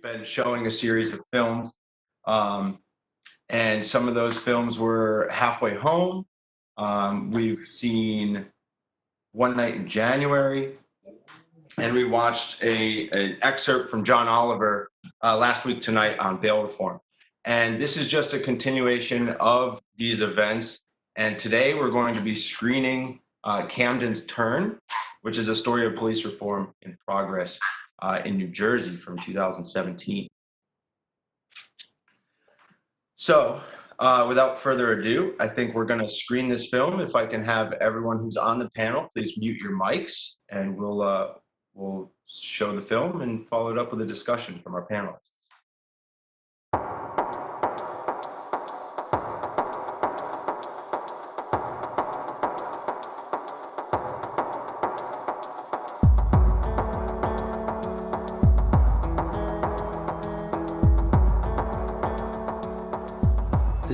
been showing a series of films, and some of those films were Halfway Home. We've seen One Night in January, and we watched an excerpt from John Oliver last week tonight on bail reform. And this is just a continuation of these events. And today we're going to be screening Camden's Turn, which is a story of police reform in progress in New Jersey from 2017. So without further ado, I think we're going to screen this film. If I can have everyone who's on the panel, please mute your mics, and we'll show the film and follow it up with a discussion from our panelists.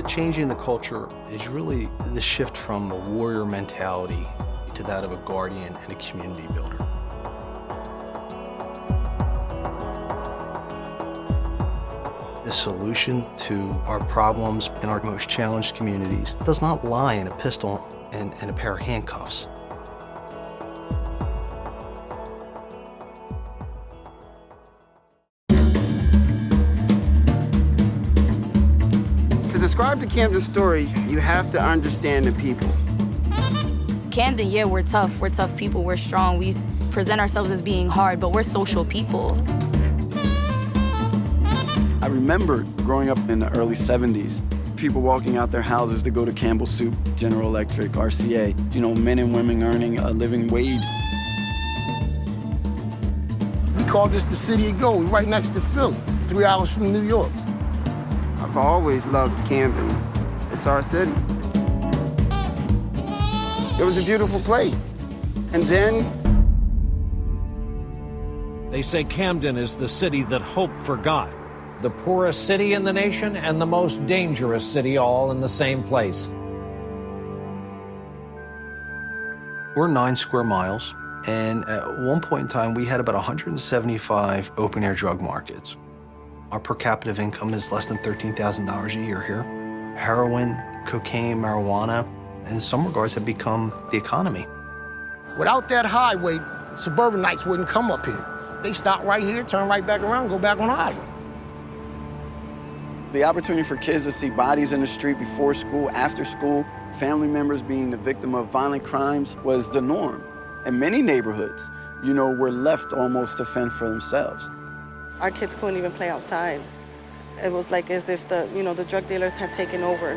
Changing the culture is really the shift from a warrior mentality to that of a guardian and a community builder. The solution to our problems in our most challenged communities does not lie in a pistol and a pair of handcuffs. To describe the Camden story, you have to understand the people. Camden, yeah, we're tough. We're tough people. We're strong. We present ourselves as being hard, but we're social people. I remember growing up in the early 70s, people walking out their houses to go to Campbell's Soup, General Electric, RCA, you know, men and women earning a living wage. We call this the city of gold. We're right next to Philly, 3 hours from New York. I've always loved Camden. It's our city. It was a beautiful place. And then they say Camden is the city that hope forgot. The poorest city in the nation and the most dangerous city all in the same place. We're 9 square miles, and at one point in time, we had about 175 open-air drug markets. Our per capita income is less than $13,000 a year here. Heroin, cocaine, marijuana, in some regards have become the economy. Without that highway, suburbanites wouldn't come up here. They stop right here, turn right back around, go back on the highway. the opportunity for kids to see bodies in the street before school, after school, family members being the victim of violent crimes was the norm. In many neighborhoods, you know, were left almost to fend for themselves. Our kids couldn't even play outside. It was like as if the drug dealers had taken over.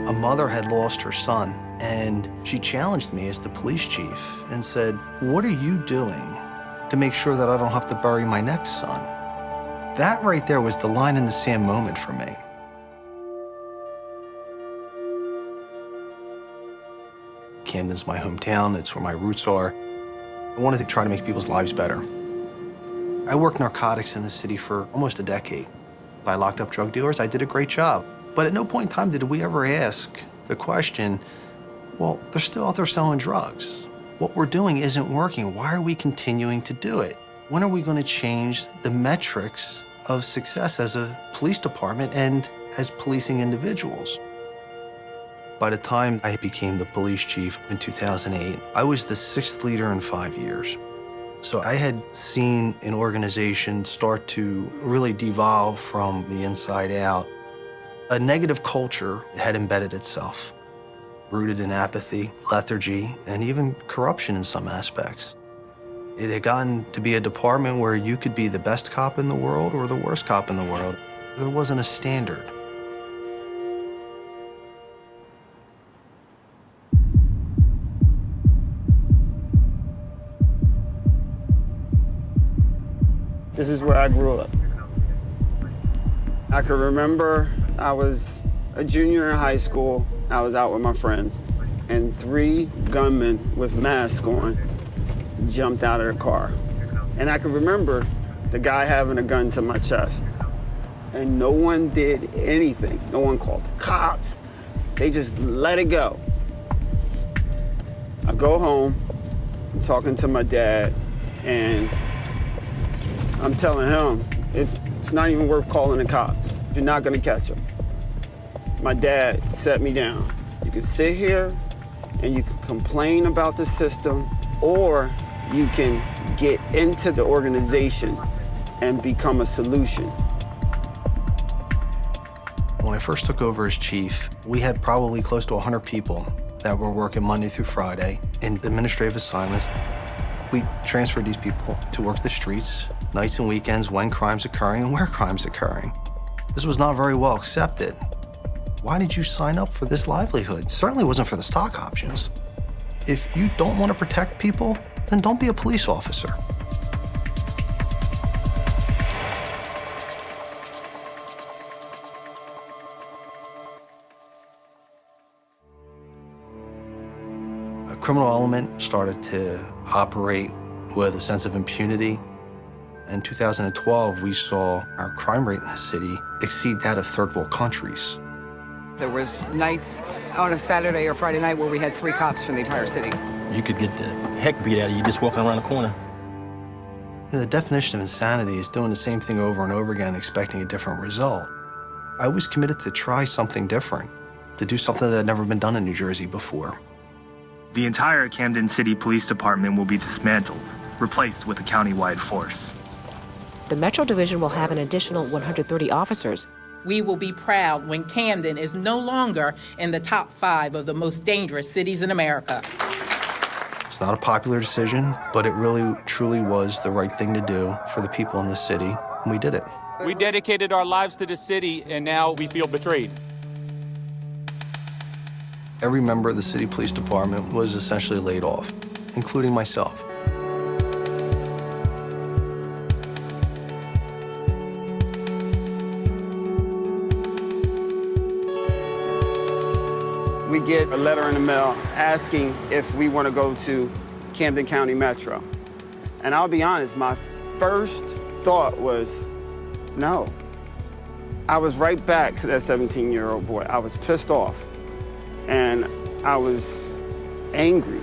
A mother had lost her son, and she challenged me as the police chief and said, "What are you doing to make sure that I don't have to bury my next son?" That right there was the line in the sand moment for me. Camden's my hometown, it's where my roots are. I wanted to try to make people's lives better. I worked narcotics in the city for almost a decade. I locked up drug dealers, I did a great job. But at no point in time did we ever ask the question, well, they're still out there selling drugs. What we're doing isn't working. Why are we continuing to do it? When are we going to change the metrics of success as a police department and as policing individuals? By the time I became the police chief in 2008, I was the 6th leader in 5 years. So I had seen an organization start to really devolve from the inside out. A negative culture had embedded itself, rooted in apathy, lethargy, and even corruption in some aspects. It had gotten to be a department where you could be the best cop in the world or the worst cop in the world. There wasn't a standard. This is where I grew up. I can remember I was a junior in high school. I was out with my friends, and 3 gunmen with masks on jumped out of the car. And I can remember the guy having a gun to my chest. And no one did anything. No one called the cops. They just let it go. I go home, I'm talking to my dad, and I'm telling him, It's not even worth calling the cops. You're not gonna catch them. My dad set me down. You can sit here and you can complain about the system, or you can get into the organization and become a solution. When I first took over as chief, we had probably close to 100 people that were working Monday through Friday in administrative assignments. We transferred these people to work the streets, nights and weekends, when crime's occurring and where crime's occurring. This was not very well accepted. Why did you sign up for this livelihood? It certainly wasn't for the stock options. If you don't want to protect people, then don't be a police officer. A criminal element started to operate with a sense of impunity. In 2012, we saw our crime rate in the city exceed that of third world countries. There was nights on a Saturday or Friday night where we had 3 cops from the entire city. You could get the heck beat out of you just walking around the corner. The definition of insanity is doing the same thing over and over again, expecting a different result. I was committed to try something different, to do something that had never been done in New Jersey before. The entire Camden City Police Department will be dismantled, replaced with a countywide force. The Metro Division will have an additional 130 officers. We will be proud when Camden is no longer in the top 5 of the most dangerous cities in America. It's not a popular decision, but it really, truly was the right thing to do for the people in this city, and we did it. We dedicated our lives to the city, and now we feel betrayed. Every member of the city police department was essentially laid off, including myself. We get a letter in the mail asking if we want to go to Camden County Metro. And I'll be honest, my first thought was, no. I was right back to that 17-year-old boy. I was pissed off, and I was angry.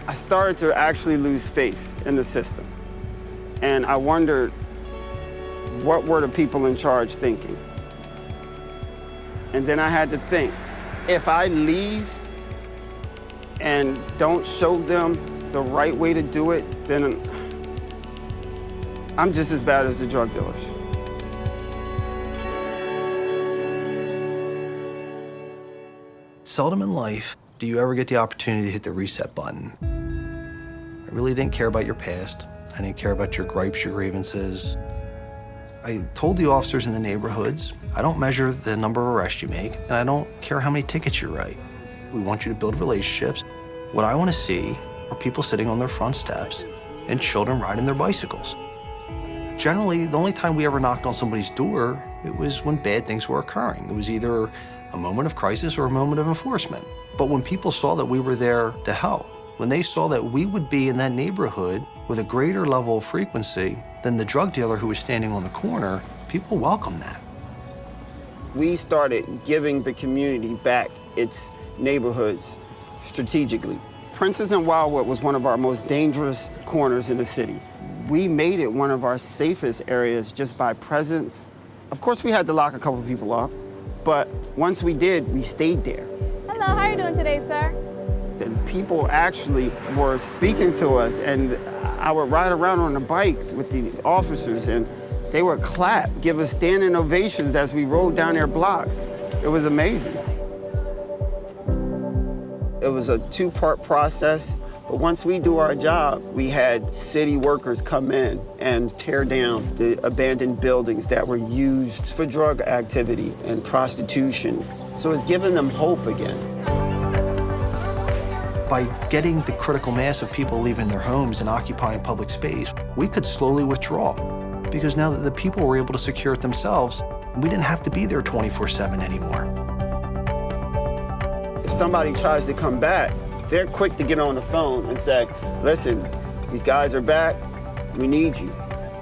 I started to actually lose faith in the system. And I wondered, what were the people in charge thinking? And then I had to think, if I leave and don't show them the right way to do it, then I'm just as bad as the drug dealers. Seldom in life do you ever get the opportunity to hit the reset button. I really didn't care about your past. I didn't care about your gripes, your grievances. I told the officers in the neighborhoods, I don't measure the number of arrests you make, and I don't care how many tickets you write. We want you to build relationships. What I want to see are people sitting on their front steps and children riding their bicycles. Generally, the only time we ever knocked on somebody's door, it was when bad things were occurring. It was either a moment of crisis or a moment of enforcement. But when people saw that we were there to help, when they saw that we would be in that neighborhood with a greater level of frequency than the drug dealer who was standing on the corner, people welcomed that. We started giving the community back its neighborhoods strategically. Princess and Wildwood was one of our most dangerous corners in the city. We made it one of our safest areas just by presence. Of course, we had to lock a couple people up, but once we did, we stayed there. Hello, how are you doing today, sir? And people actually were speaking to us, and I would ride around on a bike with the officers, and they would clap, give us standing ovations as we rode down their blocks. It was amazing. It was a 2-part process, but once we do our job, we had city workers come in and tear down the abandoned buildings that were used for drug activity and prostitution. So it's giving them hope again. By getting the critical mass of people leaving their homes and occupying public space, we could slowly withdraw, because now that the people were able to secure it themselves, we didn't have to be there 24/7 anymore. If somebody tries to come back, they're quick to get on the phone and say, listen, these guys are back, we need you,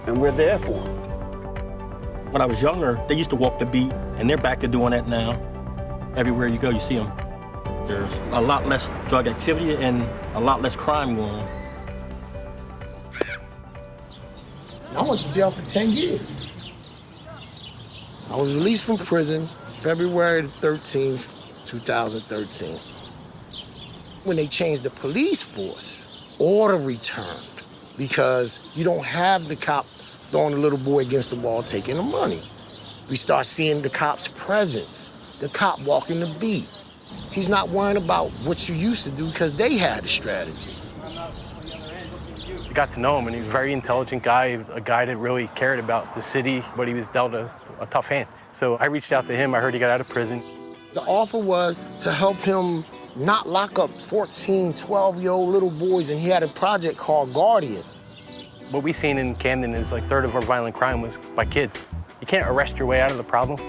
and we're there for them. When I was younger, they used to walk the beat, and they're back to doing that now. Everywhere you go, you see them. There's a lot less drug activity and a lot less crime going on. I went to jail for 10 years. I was released from prison February the 13th, 2013. When they changed the police force, order returned because you don't have the cop throwing the little boy against the wall taking the money. We start seeing the cop's presence, the cop walking the beat. He's not worrying about what you used to do because they had a strategy. I got to know him, and he was a very intelligent guy, a guy that really cared about the city, but he was dealt a tough hand. So I reached out to him. I heard he got out of prison. The offer was to help him not lock up 14, 12-year-old little boys, and he had a project called Guardian. What we seen in Camden is like a third of our violent crime was by kids. You can't arrest your way out of the problem.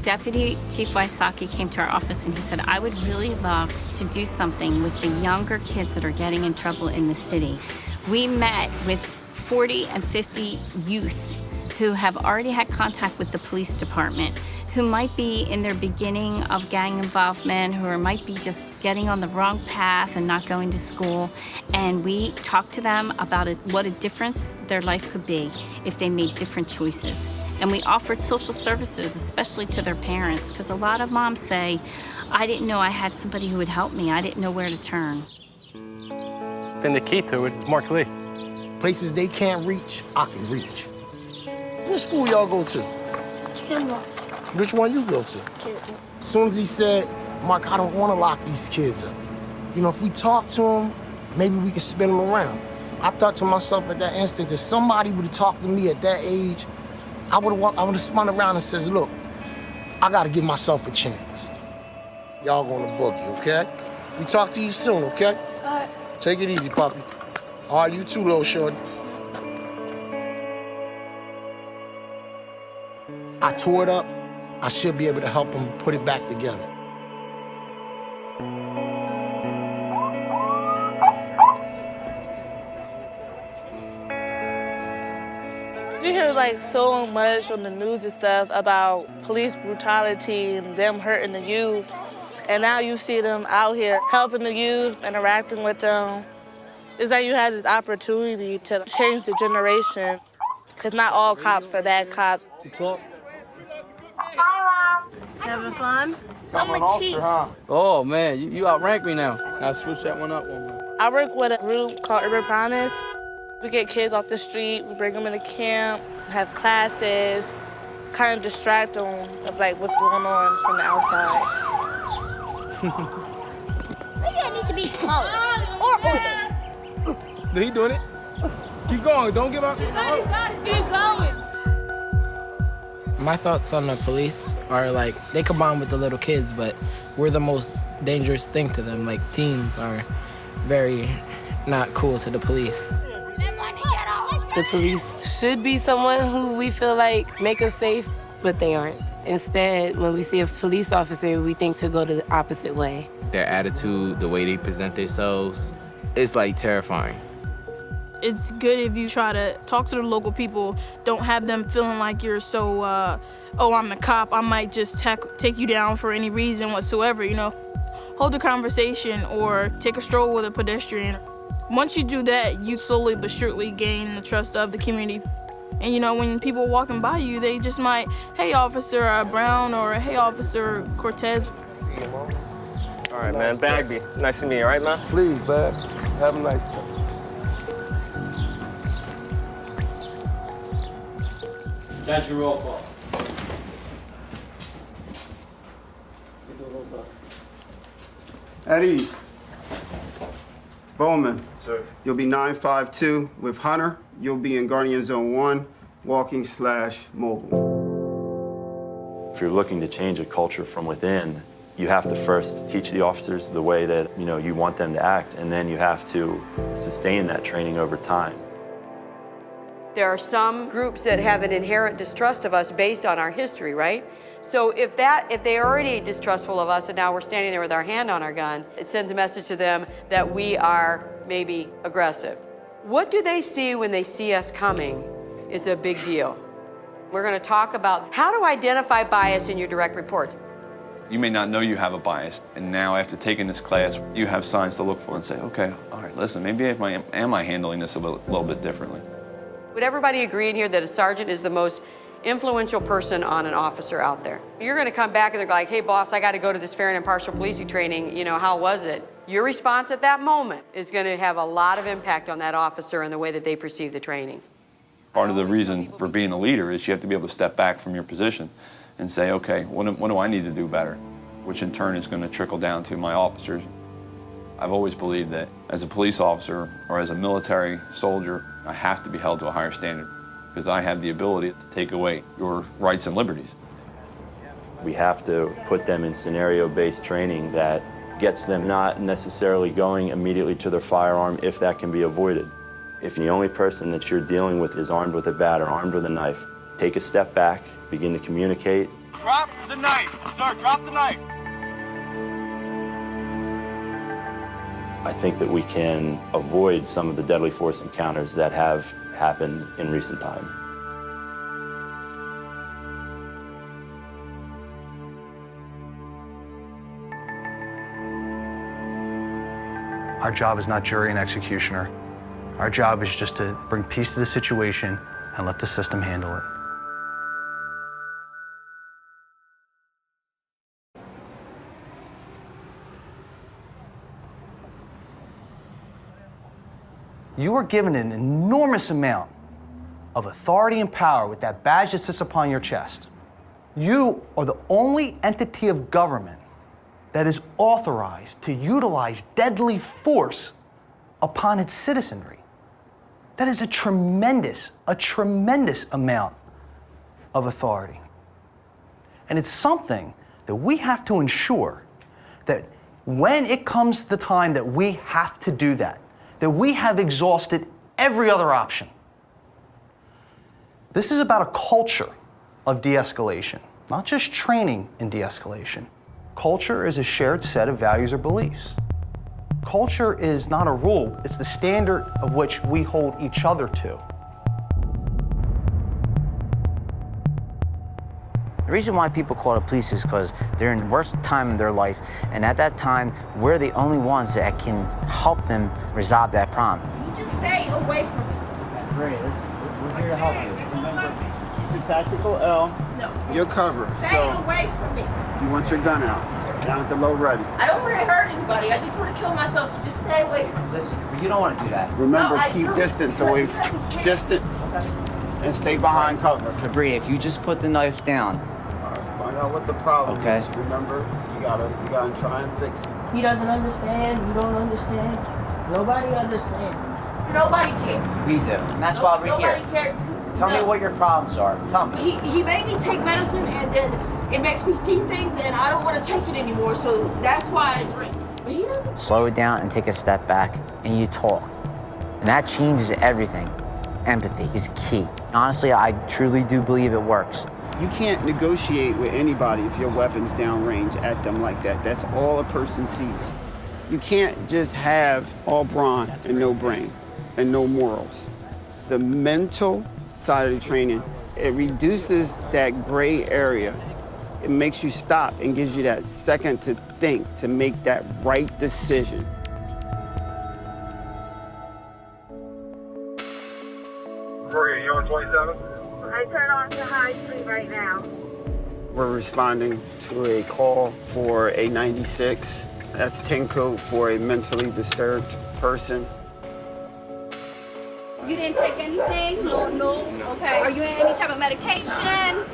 Deputy Chief Wysocki came to our office and he said, I would really love to do something with the younger kids that are getting in trouble in the city. We met with 40 and 50 youth who have already had contact with the police department, who might be in their beginning of gang involvement, who might be just getting on the wrong path and not going to school. And we talked to them about what a difference their life could be if they made different choices. And we offered social services, especially to their parents, because a lot of moms say, I didn't know I had somebody who would help me. I didn't know where to turn. Then the key to it, Mark Lee. Places they can't reach, I can reach. What school y'all go to? Kimball. Which one you go to? Kimball. As soon as he said, Mark, I don't want to lock these kids up. You know, if we talk to them, maybe we can spin them around. I thought to myself at that instant, if somebody would have talked to me at that age, I would have spun around and says, look, I got to give myself a chance. Y'all going to boogie, okay? We talk to you soon, okay? All right. Take it easy, puppy. All right, you too, little shorty. I tore it up. I should be able to help him put it back together. You hear like so much on the news and stuff about police brutality and them hurting the youth. And now you see them out here helping the youth, interacting with them. It's like you have this opportunity to change the generation. Because not all cops are bad cops. Having fun? I'm a chief. Oh man, you outrank me now. I'll switch that one up one more. I work with a group called Urban Promise. We get kids off the street, we bring them into camp, have classes, kind of distract them of like what's going on from the outside. Maybe I need to be taller or older. He doing it. Keep going, don't give up. Keep going. My thoughts on the police are like, they combine with the little kids, but we're the most dangerous thing to them. Like, teens are very not cool to the police. The police should be someone who we feel like make us safe, but they aren't. Instead, when we see a police officer, we think to go the opposite way. Their attitude, the way they present themselves, it's like terrifying. It's good if you try to talk to the local people. Don't have them feeling like you're so, oh, I'm the cop. I might just take you down for any reason whatsoever, you know. Hold a conversation or take a stroll with a pedestrian. Once you do that, you slowly but surely gain the trust of the community. And you know, when people walking by you, they just might, hey, Officer Brown, or hey, Officer Cortez. All right, man, Bagby. Nice to meet you, all right, man? Please, Bag. Have a nice day. That's your roll call. At ease. Bowman. Sir. You'll be 952 with Hunter. You'll be in Guardian Zone 1, walking/mobile. If you're looking to change a culture from within, you have to first teach the officers the way that you want them to act, and then you have to sustain that training over time. There are some groups that have an inherent distrust of us based on our history, right? So if they're already distrustful of us and now we're standing there with our hand on our gun, it sends a message to them that we are maybe aggressive. What do they see when they see us coming is a big deal. We're going to talk about how to identify bias in your direct reports. You may not know you have a bias, and now after taking this class, you have signs to look for and say, okay, all right, listen, maybe am I handling this a little bit differently? Would everybody agree in here that a sergeant is the most influential person on an officer out there. You're gonna come back and they're like, hey boss, I gotta go to this fair and impartial policing training, you know, how was it? Your response at that moment is gonna have a lot of impact on that officer and the way that they perceive the training. Part of the reason for being a leader is you have to be able to step back from your position and say, okay, what do I need to do better? Which in turn is gonna trickle down to my officers. I've always believed that as a police officer or as a military soldier, I have to be held to a higher standard because I have the ability to take away your rights and liberties. We have to put them in scenario-based training that gets them not necessarily going immediately to their firearm if that can be avoided. If the only person that you're dealing with is armed with a bat or armed with a knife, take a step back, begin to communicate. Drop the knife. Sir, drop the knife. I think that we can avoid some of the deadly force encounters that have happened in recent time. Our job is not jury and executioner. Our job is just to bring peace to the situation and let the system handle it. You are given an enormous amount of authority and power with that badge that sits upon your chest. You are the only entity of government that is authorized to utilize deadly force upon its citizenry. That is a tremendous amount of authority. And it's something that we have to ensure that when it comes to the time that we have to do that we have exhausted every other option. This is about a culture of de-escalation, not just training in de-escalation. Culture is a shared set of values or beliefs. Culture is not a rule, it's the standard of which we hold each other to. The reason why people call the police is because they're in the worst time in their life, and at that time, we're the only ones that can help them resolve that problem. You just stay away from me. Great, we're here to help you. The tactical L, No. you're covered. Stay away from me. You want your gun out, down at the low ready. I don't want to hurt anybody. I just want to kill myself, so just stay away from me. Listen, you don't want to do that. Remember, No, keep distance away, distance, and stay behind cover. Cabri, if you just put the knife down. Find out what the problem Okay. is. Remember, you gotta try and fix it. He doesn't understand. You don't understand. Nobody understands. Nobody cares. We do, and that's why we're here. Nobody cares. Tell me what your problems are. Tell me. He made me take medicine, and then it makes me see things, and I don't want to take it anymore. So that's why I drink. But he doesn't. Slow it down and take a step back, and you talk. And that changes everything. Empathy is key. Honestly, I truly do believe it works. You can't negotiate with anybody if your weapon's downrange at them like that. That's all a person sees. You can't just have all brawn and no brain and no morals. The mental side of the training, it reduces that gray area. It makes you stop and gives you that second to think, to make that right decision. You're on 27? I turn on to high speed right now. We're responding to a call for a 96. That's 10 code for a mentally disturbed person. You didn't take anything? No. Okay. Are you on any type of medication?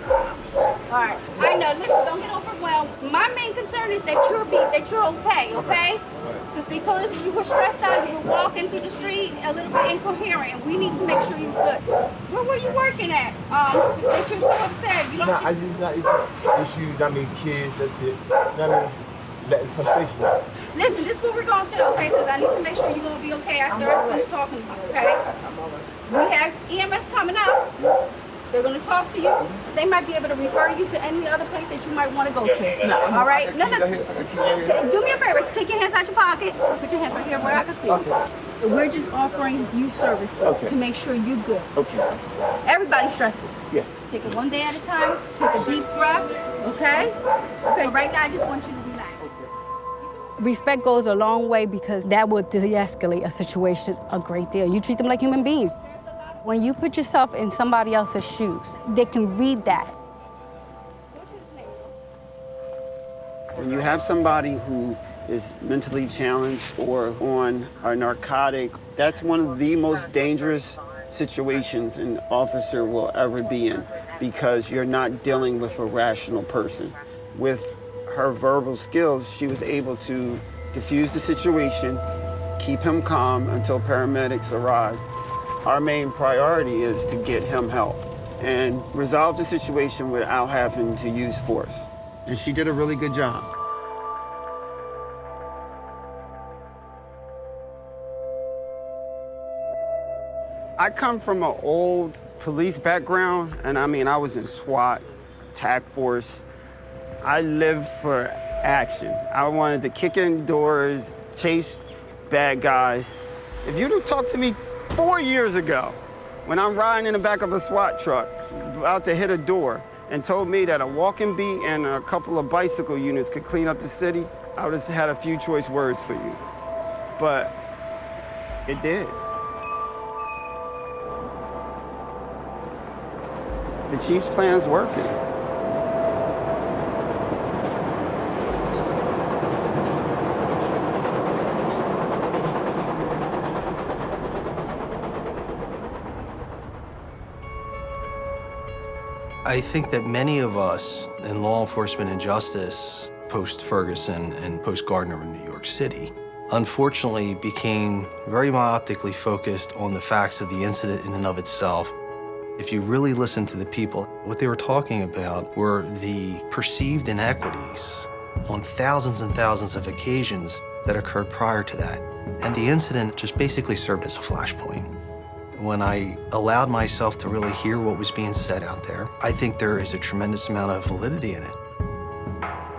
All right. I know. Listen, don't get overwhelmed. My main concern is that you're okay, okay? Because they told us that you were stressed out, you were walking through the street a little bit incoherent. We need to make sure you're good. Where were you working at? That you're so upset. You don't. It's just issues. Kids. That's it. You know what I mean? Letting frustration out. Listen, this is what we're going to do, okay? Because I need to make sure you're going to be okay after everyone's talking to you, okay? We have EMS coming up. They're going to talk to you. They might be able to refer you to any other place that you might want to go to. No, all right? No. Do me a favor. Take your hands out your pocket. Put your hands right here where I can see. Okay. We're just offering you services to make sure you're good. Okay. Everybody stresses. Yeah. Take it one day at a time. Take a deep breath, okay? Okay, right now I just want you to relax. Respect goes a long way because that would de-escalate a situation a great deal. You treat them like human beings. There's a lot When you put yourself in somebody else's shoes, they can read that. When you have somebody who is mentally challenged or on a narcotic, that's one of the most dangerous situations an officer will ever be in, because you're not dealing with a rational person. With her verbal skills, she was able to diffuse the situation, keep him calm until paramedics arrived. Our main priority is to get him help and resolve the situation without having to use force. And she did a really good job. I come from an old police background, and I mean, I was in SWAT, TAC Force. I lived for action. I wanted to kick in doors, chase bad guys. If you'd have talked to me 4 years ago, when I'm riding in the back of a SWAT truck, about to hit a door, and told me that a walking beat and a couple of bicycle units could clean up the city, I would have had a few choice words for you. But it did. The Chief's plan's working. I think that many of us in law enforcement and justice, post-Ferguson and post-Gardner in New York City, unfortunately became very myopically focused on the facts of the incident in and of itself. If you really listen to the people, what they were talking about were the perceived inequities on thousands and thousands of occasions that occurred prior to that. And the incident just basically served as a flashpoint. When I allowed myself to really hear what was being said out there, I think there is a tremendous amount of validity in it.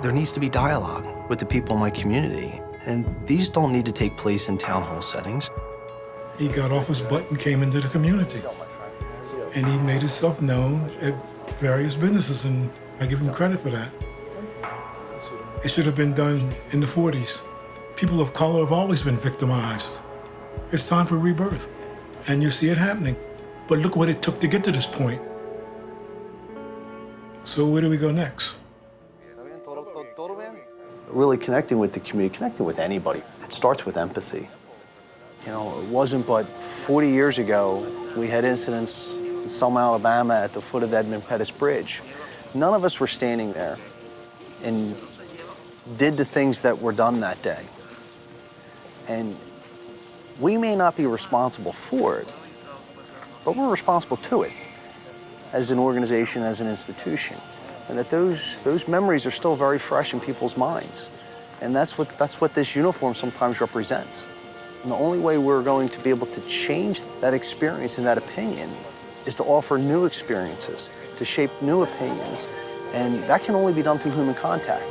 There needs to be dialogue with the people in my community, and these don't need to take place in town hall settings. He got off his butt and came into the community. And he made himself known at various businesses, and I give him credit for that. It should have been done in the 40s. People of color have always been victimized. It's time for rebirth, and you see it happening. But look what it took to get to this point. So where do we go next? Really connecting with the community, connecting with anybody, it starts with empathy. You know, it wasn't but 40 years ago we had incidents in Selma, Alabama at the foot of the Edmund Pettus Bridge. None of us were standing there and did the things that were done that day. And we may not be responsible for it, but we're responsible to it as an organization, as an institution. And that those memories are still very fresh in people's minds. And that's what this uniform sometimes represents. And the only way we're going to be able to change that experience and that opinion is to offer new experiences, to shape new opinions. And that can only be done through human contact.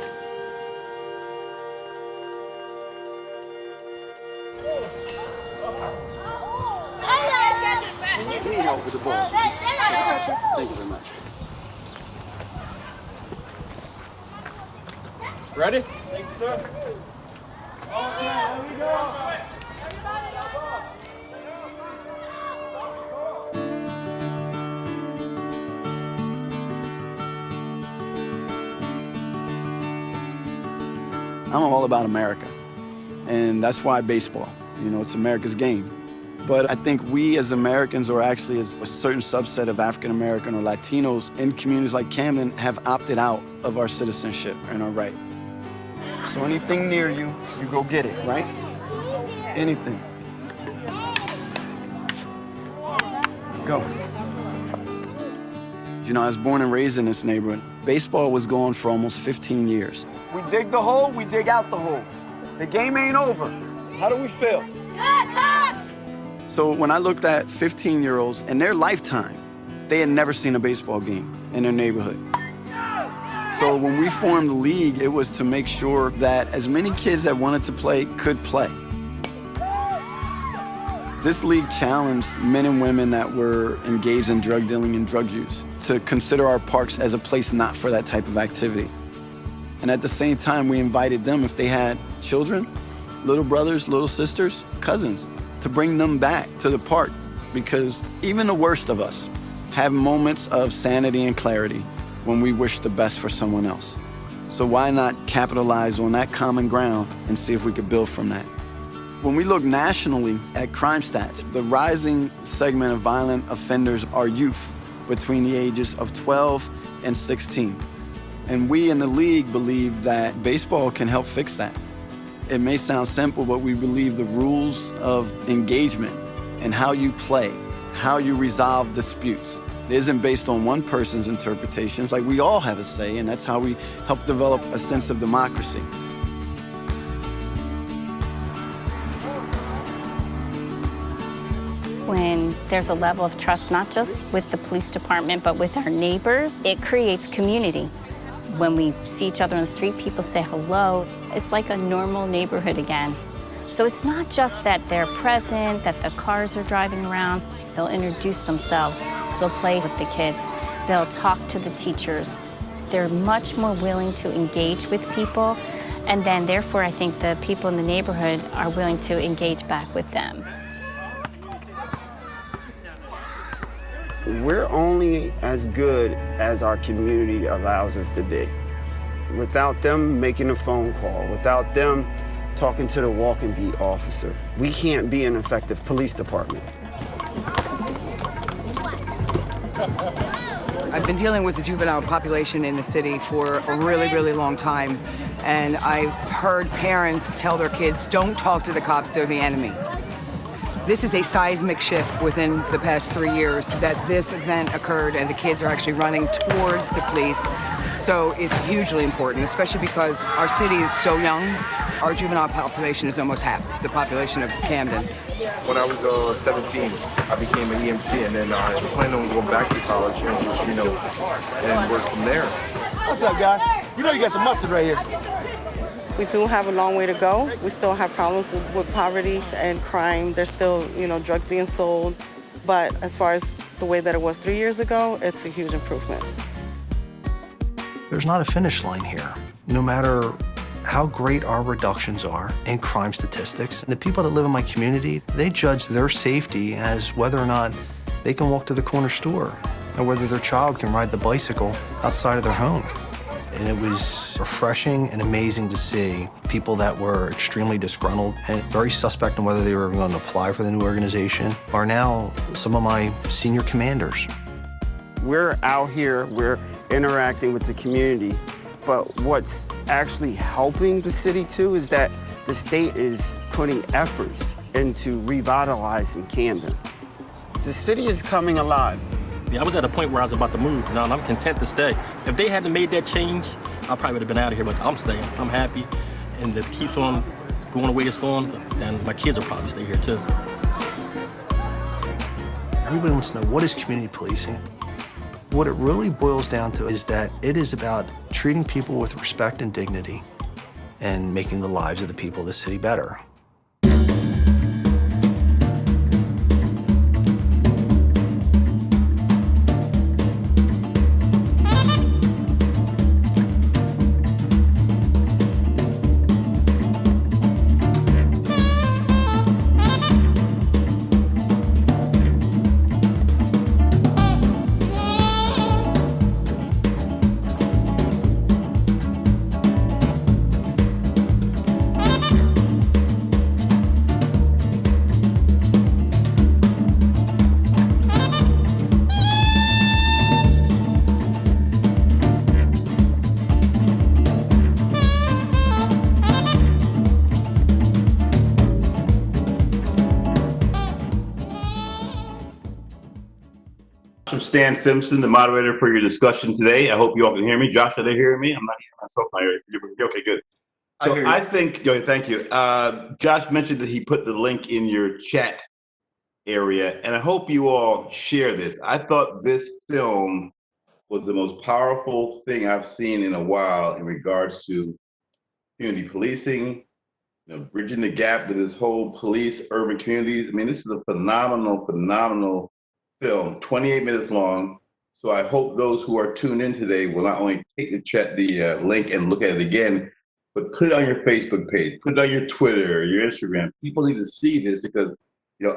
You need help with the ball. Thank you very much. Ready? Thank you, sir. Oh, yeah, here we go. I'm all about America, and that's why baseball. You know, it's America's game. But I think we as Americans, or actually as a certain subset of African American or Latinos in communities like Camden, have opted out of our citizenship and our right. So anything near you, you go get it, right? Anything. Go. You know, I was born and raised in this neighborhood. Baseball was gone for almost 15 years. We dig the hole, we dig out the hole. The game ain't over. How do we feel? So when I looked at 15-year-olds in their lifetime, they had never seen a baseball game in their neighborhood. So when we formed the league, it was to make sure that as many kids that wanted to play could play. This league challenged men and women that were engaged in drug dealing and drug use to consider our parks as a place not for that type of activity. And at the same time, we invited them, if they had children, little brothers, little sisters, cousins, to bring them back to the park because even the worst of us have moments of sanity and clarity when we wish the best for someone else. So why not capitalize on that common ground and see if we could build from that? When we look nationally at crime stats, the rising segment of violent offenders are youth between the ages of 12 and 16. And we in the league believe that baseball can help fix that. It may sound simple, but we believe the rules of engagement and how you play, how you resolve disputes, it isn't based on one person's interpretations. Like, we all have a say, and that's how we help develop a sense of democracy. When there's a level of trust, not just with the police department, but with our neighbors, it creates community. When we see each other on the street, people say hello. It's like a normal neighborhood again. So it's not just that they're present, that the cars are driving around. They'll introduce themselves. They'll play with the kids. They'll talk to the teachers. They're much more willing to engage with people. And then therefore, I think the people in the neighborhood are willing to engage back with them. We're only as good as our community allows us to be. Without them making a phone call, without them talking to the walk and beat officer, we can't be an effective police department. I've been dealing with the juvenile population in the city for a really, really long time, and I've heard parents tell their kids, don't talk to the cops, they're the enemy. This is a seismic shift within the past 3 years that this event occurred and the kids are actually running towards the police. So it's hugely important, especially because our city is so young. Our juvenile population is almost half the population of Camden. When I was 17, I became an EMT, and then I planned on going back to college and just, and work from there. What's up, guy? You know you got some mustard right here. We do have a long way to go. We still have problems with poverty and crime. There's still, drugs being sold. But as far as the way that it was 3 years ago, it's a huge improvement. There's not a finish line here. No matter how great our reductions are in crime statistics, the people that live in my community, they judge their safety as whether or not they can walk to the corner store or whether their child can ride the bicycle outside of their home. And it was refreshing and amazing to see people that were extremely disgruntled and very suspect on whether they were going to apply for the new organization are now some of my senior commanders. We're out here, we're interacting with the community, but what's actually helping the city too is that the state is putting efforts into revitalizing Camden. The city is coming alive. I was at a point where I was about to move. Now I'm content to stay. If they hadn't made that change, I probably would have been out of here, but I'm staying. I'm happy. And if it keeps on going the way it's going, then my kids will probably stay here too. Everybody wants to know, what is community policing? What it really boils down to is that it is about treating people with respect and dignity and making the lives of the people of the city better. I'm Stan Simpson, the moderator for your discussion today. I hope you all can hear me. Josh, are they hearing me? I'm not hearing myself. Okay, good. So I think, thank you. Josh mentioned that he put the link in your chat area, and I hope you all share this. I thought this film was the most powerful thing I've seen in a while in regards to community policing, bridging the gap to this whole police urban communities. I mean, this is a phenomenal film, 28 minutes long. So I hope those who are tuned in today will not only take the link and look at it again, but put it on your Facebook page, put it on your Twitter, your Instagram. People need to see this because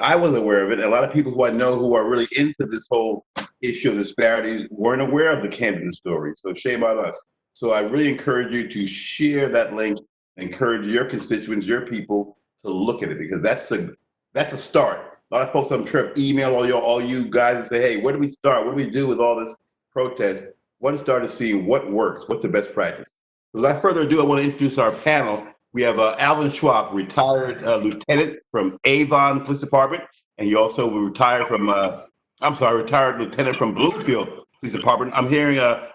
I wasn't aware of it. A lot of people who I know who are really into this whole issue of disparities weren't aware of the Camden story. So shame on us. So I really encourage you to share that link, encourage your constituents, your people to look at it, because that's a start. A lot of folks on trip email all you guys and say, hey, where do we start? What do we do with all this protest? One start is seeing what works, what's the best practice. So without further ado, I want to introduce our panel. We have Alvin Schwapp, retired lieutenant from Avon Police Department, and he also retired lieutenant from Bloomfield Police Department. I'm hearing a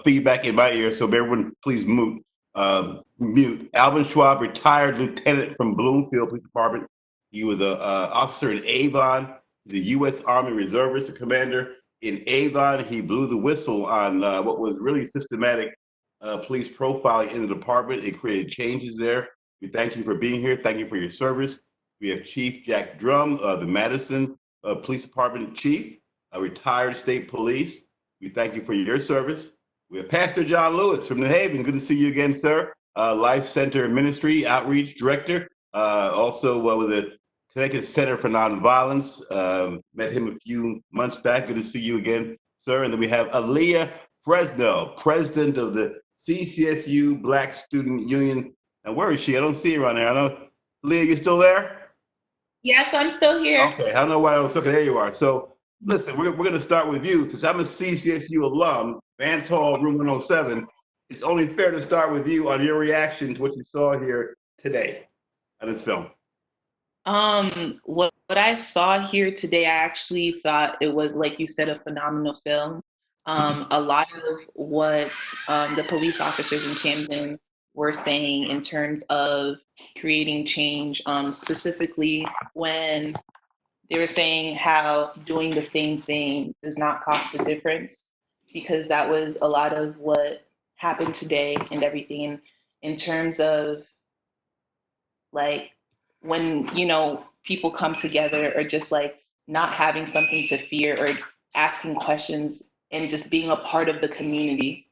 feedback in my ear, so everyone please mute. Alvin Schwapp, retired lieutenant from Bloomfield Police Department. He was an officer in Avon. He's a U.S. Army Reservist, a commander in Avon. He blew the whistle on what was really systematic police profiling in the department. It created changes there. We thank you for being here. Thank you for your service. We have Chief Jack Drumm, the Madison Police Department Chief, a retired state police. We thank you for your service. We have Pastor John Lewis from New Haven. Good to see you again, sir. Life Center Ministry Outreach Director, also with the Connecticut Center for Nonviolence. Met him a few months back. Good to see you again, sir. And then we have Alyah Fresnel, president of the CCSU Black Student Union. And where is she? I don't see her on there. I know, Alyah, you still there? Yes, I'm still here. Okay, I don't know why I was, okay, there you are. So listen, we're gonna start with you. Since I'm a CCSU alum, Vance Hall, room 107, it's only fair to start with you on your reaction to what you saw here today on this film. What I saw here today, I actually thought it was, like you said, a phenomenal film. A lot of what the police officers in Camden were saying in terms of creating change, specifically when they were saying how doing the same thing does not cost a difference, because that was a lot of what happened today and everything in terms of like when, people come together or just like not having something to fear or asking questions and just being a part of the community.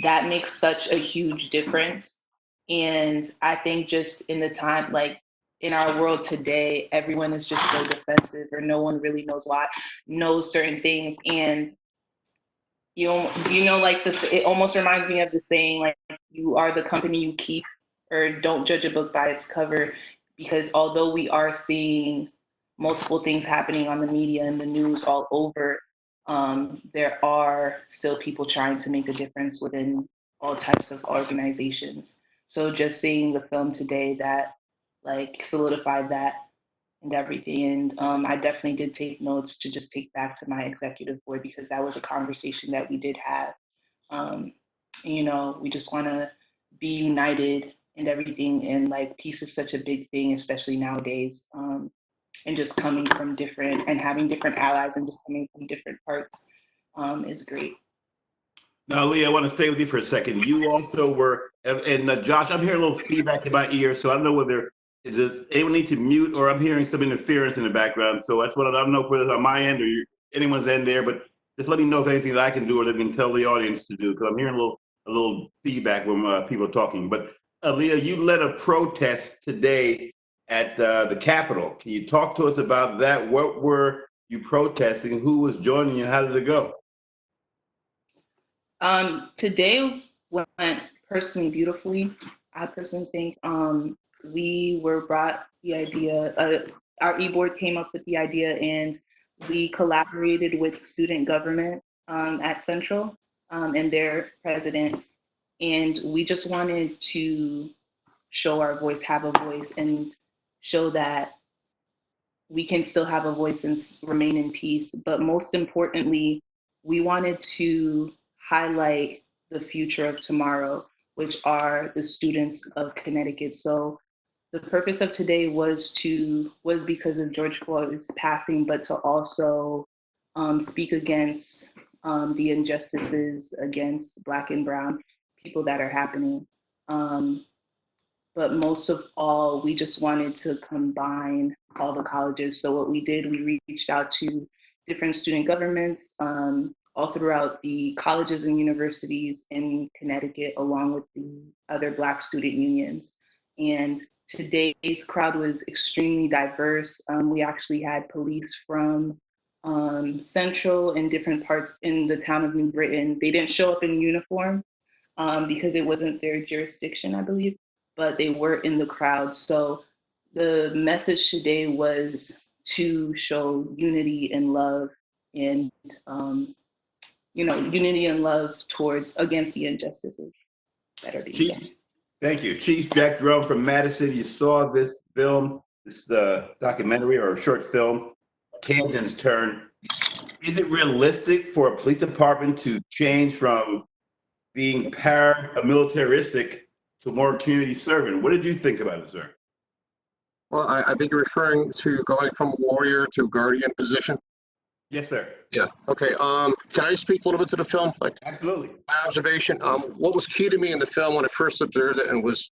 That makes such a huge difference. And I think just in the time, like in our world today, everyone is just so defensive, or no one really knows certain things. And like this, it almost reminds me of the saying, like, you are the company you keep, or don't judge a book by its cover. Because although we are seeing multiple things happening on the media and the news all over, there are still people trying to make a difference within all types of organizations. So just seeing the film today, that like solidified that and everything. And I definitely did take notes to just take back to my executive board, because that was a conversation that we did have. We just want to be united and everything. And like peace is such a big thing, especially nowadays. And just coming from different and having different allies and just coming from different parts is great. Now, Alyah, I want to stay with you for a second. You also were, and Josh, I'm hearing a little feedback in my ear, so I don't know whether does anyone need to mute, or I'm hearing some interference in the background. So that's what I don't know if it's on my end or anyone's end there, but just let me know if anything that I can do or they can tell the audience to do, because I'm hearing a little feedback when people are talking. But Alyah, you led a protest today at the Capitol. Can you talk to us about that? What were you protesting? Who was joining you? How did it go? Today went personally beautifully. I personally think we were brought the idea, our e-board came up with the idea, and we collaborated with student government at Central and their president. And we just wanted to show our voice, have a voice, and show that we can still have a voice and remain in peace. But most importantly, we wanted to highlight the future of tomorrow, which are the students of Connecticut. So the purpose of today was because of George Floyd's passing, but to also speak against the injustices against Black and Brown people that are happening. But most of all, we just wanted to combine all the colleges. So what we did, we reached out to different student governments all throughout the colleges and universities in Connecticut, along with the other Black student unions. And today's crowd was extremely diverse. We actually had police from Central and different parts in the town of New Britain. They didn't show up in uniform because it wasn't their jurisdiction, I believe, but they were in the crowd. So the message today was to show unity and love, and unity and love against the injustices that are being done. Thank you. Chief Jack Drumm from Madison. You saw this film, this documentary or short film, Camden's Turn. Is it realistic for a police department to change from being paramilitaristic to more community serving? What did you think about it, sir? Well, I think you're referring to going from warrior to guardian position. Yes, sir. Yeah. Okay. Can I speak a little bit to the film? Like, absolutely. My observation. What was key to me in the film when I first observed it, and was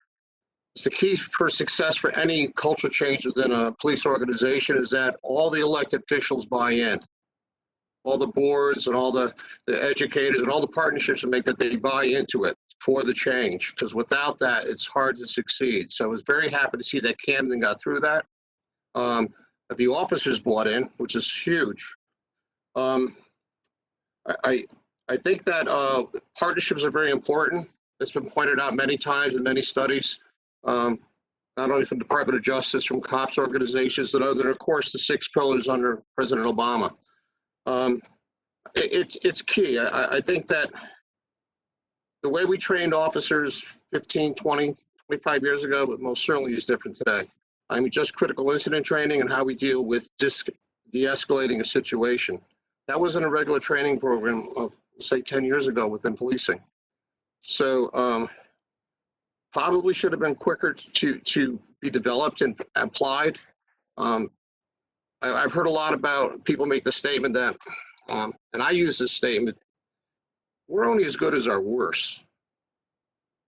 the key for success for any cultural change within a police organization, is that all the elected officials buy in. All the boards and all the educators and all the partnerships that make that they buy into it for the change. Because without that, it's hard to succeed. So I was very happy to see that Camden got through that. That the officers bought in, which is huge. I think that partnerships are very important. It's been pointed out many times in many studies, not only from the Department of Justice, from cops organizations, and of course the 6 pillars under President Obama. It's key. I think that the way we trained officers 15, 20, 25 years ago, but most certainly is different today. I mean, just critical incident training and how we deal with de-escalating a situation. That wasn't a regular training program of, say, 10 years ago within policing. So probably should have been quicker to be developed and applied. I've heard a lot about people make the statement that, and I use this statement, we're only as good as our worst.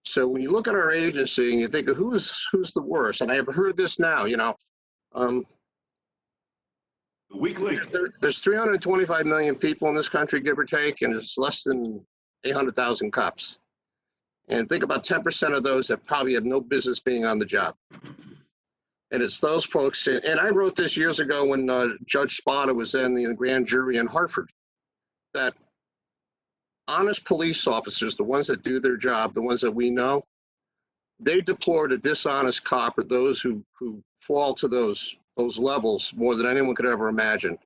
So when you look at our agency and you think of who's the worst, and I've heard this now, weekly. There's 325 million people in this country, give or take, and it's less than 800,000 cops. And think about 10% of those that probably have no business being on the job. And it's those folks, and I wrote this years ago when Judge Spada was in the grand jury in Hartford, that honest police officers, the ones that do their job, the ones that we know, they deplored a dishonest cop or those who fall to those levels more than anyone could ever imagine.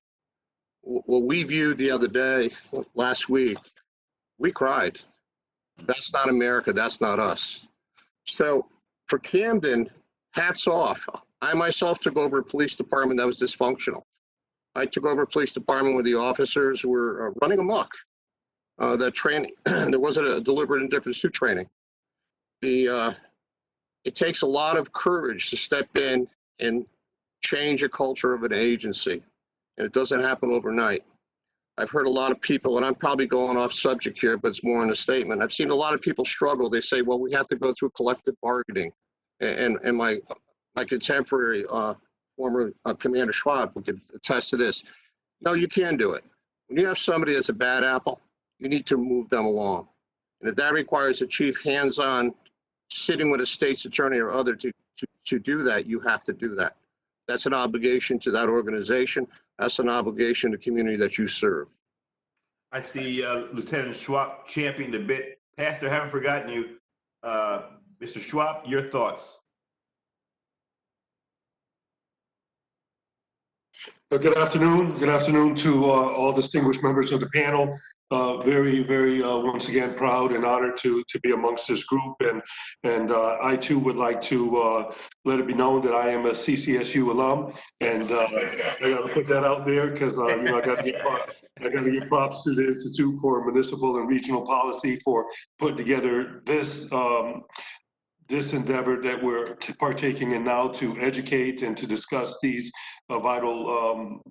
What we viewed the other day, last week, we cried. That's not America, that's not us. So for Camden, hats off. I myself took over a police department that was dysfunctional. I took over a police department where the officers were running amok. That training, there wasn't a deliberate indifference to training. It takes a lot of courage to step in and change a culture of an agency, and it doesn't happen overnight. I've heard a lot of people, and I'm probably going off subject here, but it's more in a statement. I've seen a lot of people struggle. They say, well, we have to go through collective bargaining. And my contemporary, former Commander Schwapp, could attest to this. No, you can do it. When you have somebody that's a bad apple, you need to move them along. And if that requires a chief hands-on sitting with a state's attorney or other to do that, you have to do that. That's an obligation to that organization. That's an obligation to the community that you serve. I see Lieutenant Schwapp championing a bit. Pastor, I haven't forgotten you. Mr. Schwapp, your thoughts? Good afternoon. Good afternoon to all distinguished members of the panel. Very, once again, proud and honored to be amongst this group. And I too would like to let it be known that I am a CCSU alum. And I got to put that out there because I got to give props to the Institute for Municipal and Regional Policy for putting together this endeavor that we're partaking in now to educate and to discuss these vital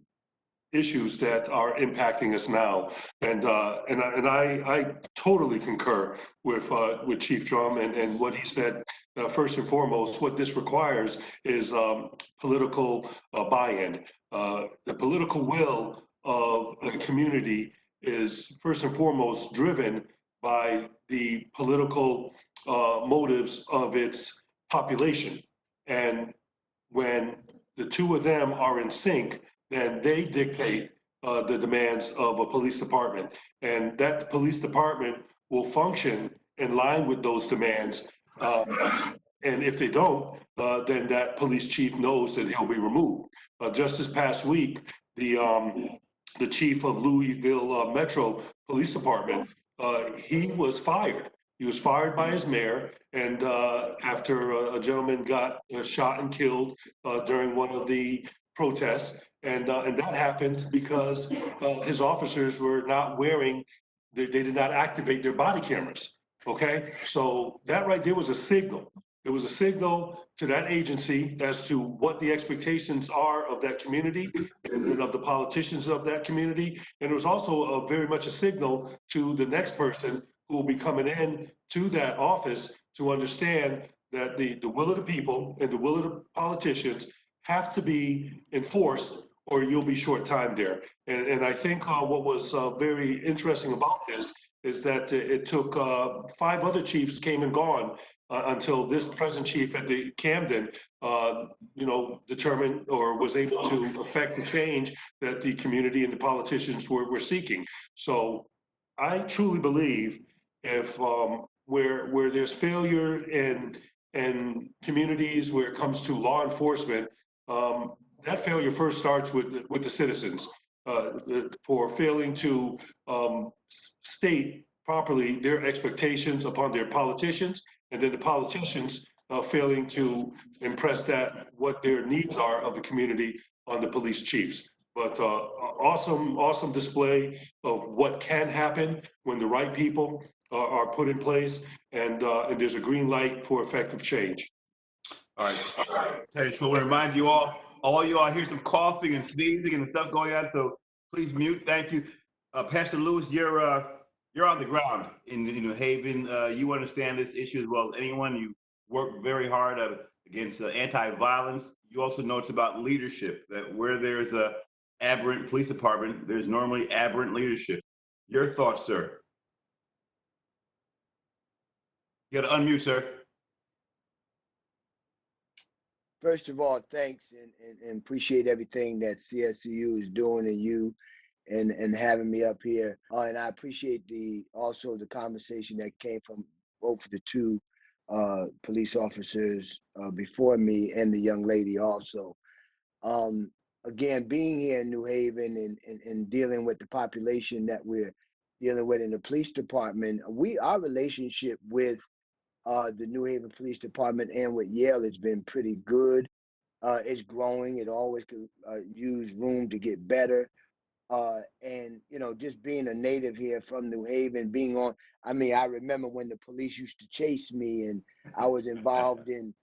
issues that are impacting us now. And I totally concur with Chief Drumm and what he said. First and foremost, what this requires is political buy-in. The political will of a community is first and foremost driven by the political motives of its population. And when the two of them are in sync, then they dictate the demands of a police department. And that police department will function in line with those demands. And if they don't, then that police chief knows that he'll be removed. Just this past week, the chief of Louisville Metro Police Department, he was fired. He was fired by his mayor, and after a gentleman got shot and killed during one of the protests, and that happened because his officers were not wearing, they did not activate their body cameras. Okay, so that right there was a signal. It was a signal to that agency as to what the expectations are of that community and of the politicians of that community. And it was also very much a signal to the next person who will be coming in to that office to understand that the will of the people and the will of the politicians have to be enforced, or you'll be short-timed there. And I think what was very interesting about this is that it took 5 other chiefs came and gone until this present chief at the Camden, determined or was able to affect the change that the community and the politicians were seeking. So I truly believe if where there's failure in communities where it comes to law enforcement, that failure first starts with the citizens for failing to state properly their expectations upon their politicians, and then the politicians failing to impress that what their needs are of the community on the police chiefs. But awesome display of what can happen when the right people are put in place, and there's a green light for effective change. All right. Hey, so I want to remind you all you all hear some coughing and sneezing and stuff going on, so please mute. Thank you. Pastor Lewis, you're on the ground in New Haven. You understand this issue as well as anyone. You work very hard against anti-violence. You also know it's about leadership, that where there's a aberrant police department, there's normally aberrant leadership. Your thoughts, sir? You got to unmute, sir. First of all, thanks and appreciate everything that CCSU is doing and you and having me up here. And I appreciate also the conversation that came from both of the 2 police officers before me and the young lady also. Again, being here in New Haven and dealing with the population that we're dealing with in the police department, our relationship with the New Haven Police Department and with Yale has been pretty good. It's growing. It always could use room to get better. And, just being a native here from New Haven, I remember when the police used to chase me and I was involved in,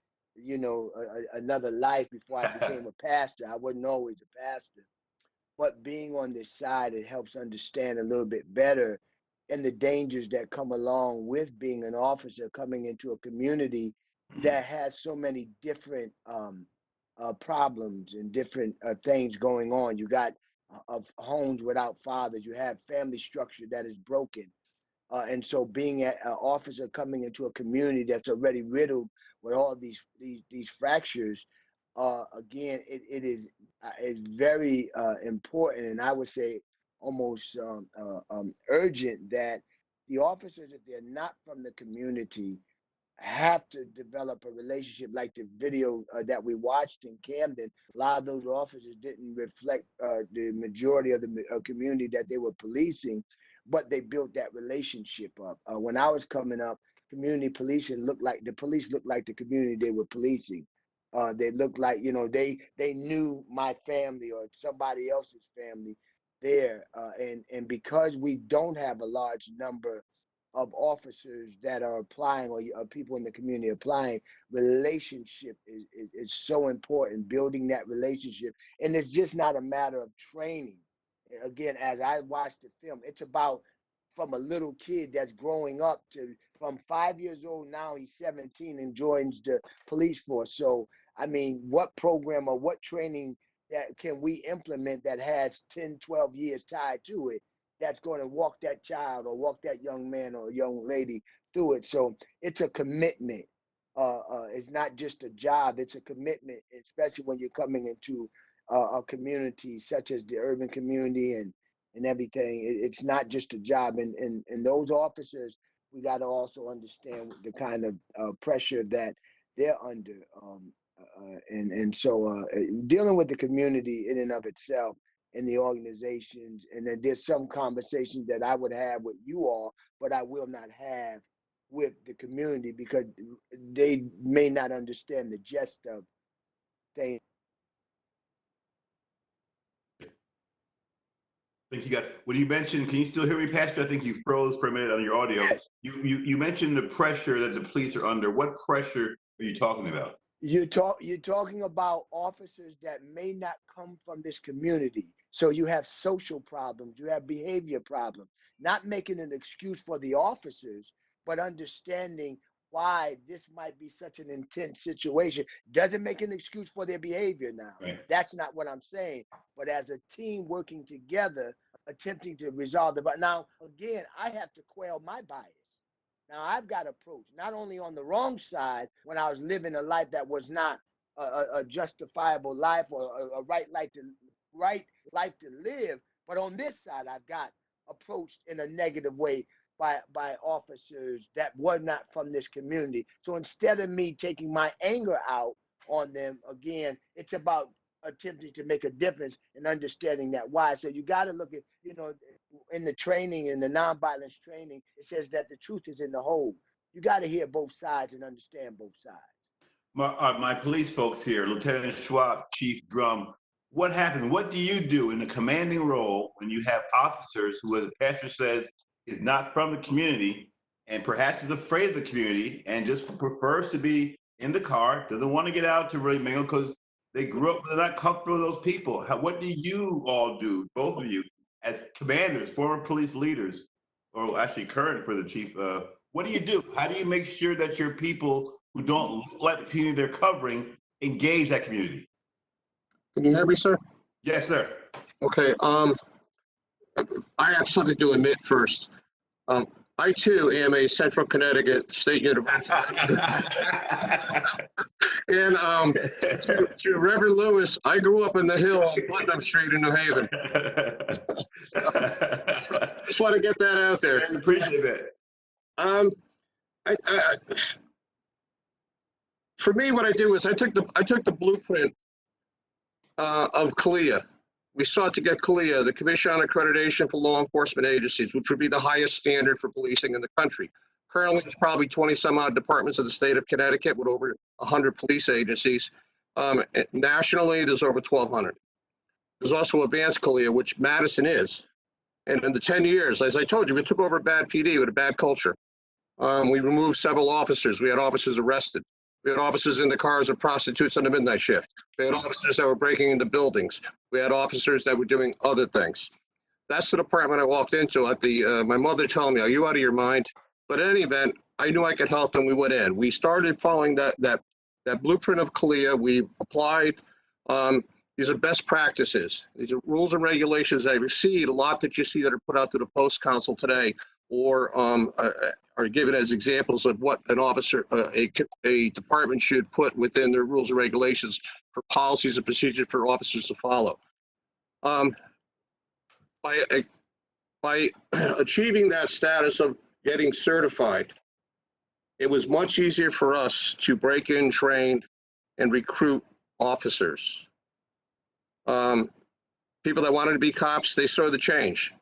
another life before I became a pastor. I wasn't always a pastor. But being on this side, it helps understand a little bit better and the dangers that come along with being an officer coming into a community that has so many different problems and different things going on. You got homes without fathers. You have family structure that is broken. And so being an officer coming into a community that's already riddled with all these fractures, again, it is very important, and I would say almost urgent that the officers, if they're not from the community, have to develop a relationship like the video that we watched in Camden. A lot of those officers didn't reflect the majority of the community that they were policing, but they built that relationship up. When I was coming up, community policing looked like the police looked like the community they were policing. They looked like, they knew my family or somebody else's family there. And because we don't have a large number of officers that are applying or people in the community applying, relationship is so important, building that relationship. And it's just not a matter of training. Again, as I watched the film, it's about from a little kid that's growing up to from 5 years old, now he's 17 and joins the police force. So, what program or what training that can we implement that has 10, 12 years tied to it that's going to walk that child or walk that young man or young lady through it? So it's a commitment. It's not just a job, it's a commitment, especially when you're coming into a community such as the urban community and everything. It's not just a job. And those officers, we got to also understand the kind of pressure that they're under. So dealing with the community in and of itself and the organizations, and then there's some conversations that I would have with you all, but I will not have with the community because they may not understand the gist of things. I think you got, when you mentioned, can you still hear me, Pastor? I think you froze for a minute on your audio. Yes. You mentioned the pressure that the police are under. What pressure are you talking about? You're talking about officers that may not come from this community. So you have social problems, you have behavior problems, not making an excuse for the officers, but understanding why this might be such an intense situation. Doesn't make an excuse for their behavior now. Right. That's not what I'm saying. But as a team working together, attempting to resolve the, but now again, I have to quail my bias. Now I've got approach not only on the wrong side when I was living a life that was not a justifiable life or a right life to live, but on this side I've got approached in a negative way by officers that were not from this community. So instead of me taking my anger out on them, again, it's about attempting to make a difference and understanding that why. So you got to look at, in the training, in the nonviolence training, it says that the truth is in the whole. You got to hear both sides and understand both sides. My police folks here, Lieutenant Schwapp, Chief Drumm, what happens? What do you do in a commanding role when you have officers who, as the pastor says, is not from the community and perhaps is afraid of the community and just prefers to be in the car, doesn't want to get out to really mingle because they grew up, they're not comfortable with those people. What do you all do, both of you, as commanders, former police leaders, or actually current for the chief? What do you do? How do you make sure that your people who don't let the community they're covering engage that community? Can you hear me, sir? Yes, sir. Okay. I have something to admit first. I too am a Central Connecticut State University. And to Reverend Lewis, I grew up in the Hill on Putnam Street in New Haven. Just want to get that out there. I appreciate that. For me, what I did was I took the blueprint of CALEA. We sought to get CALEA, the Commission on Accreditation for Law Enforcement Agencies, which would be the highest standard for policing in the country. Currently, there's probably 20 some odd departments of the state of Connecticut with over 100 police agencies. Nationally, there's over 1,200. There's also advanced CALEA, which Madison is. And in the 10 years, as I told you, we took over a bad PD with a bad culture. We removed several officers. We had officers arrested. We had officers in the cars of prostitutes on the midnight shift. We had officers that were breaking into buildings. We had officers that were doing other things. That's the department I walked into at my mother telling me, are you out of your mind? But in any event, I knew I could help them. We went in. We started following that blueprint of CALEA. We applied. These are best practices. These are rules and regulations that exceed a lot that you see that are put out to the Post Council today, or are given as examples of what an officer, a department should put within their rules and regulations for policies and procedures for officers to follow. By achieving that status of getting certified, it was much easier for us to break in, train, and recruit officers. People that wanted to be cops, they saw the change.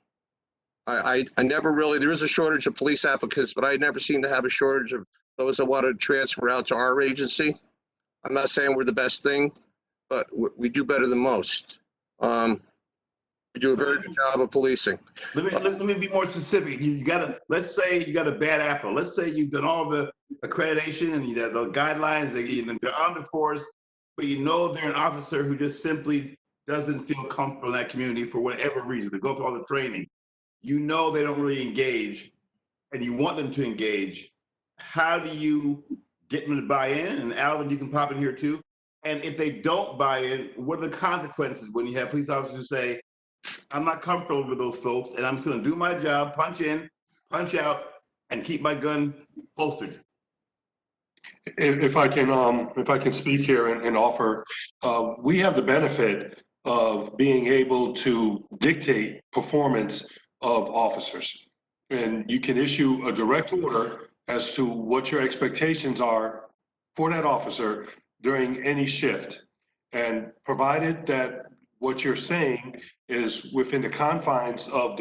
I never really, there is a shortage of police applicants, but I never seem to have a shortage of those that wanted to transfer out to our agency. I'm not saying we're the best thing, but we do better than most. We do a very good job of policing. Let me be more specific. Let's say you got a bad apple. Let's say you've done all the accreditation and you have the guidelines, they're on the force, but you know they're an officer who just simply doesn't feel comfortable in that community for whatever reason. They go through all the training. You know they don't really engage, and you want them to engage. How do you get them to buy in? And Alvin, you can pop in here too. And if they don't buy in, what are the consequences when you have police officers who say, I'm not comfortable with those folks, and I'm just gonna do my job, punch in, punch out, and keep my gun holstered? If I can speak here and offer, we have the benefit of being able to dictate performance of officers. And you can issue a direct order as to what your expectations are for that officer during any shift. And provided that what you're saying is within the confines of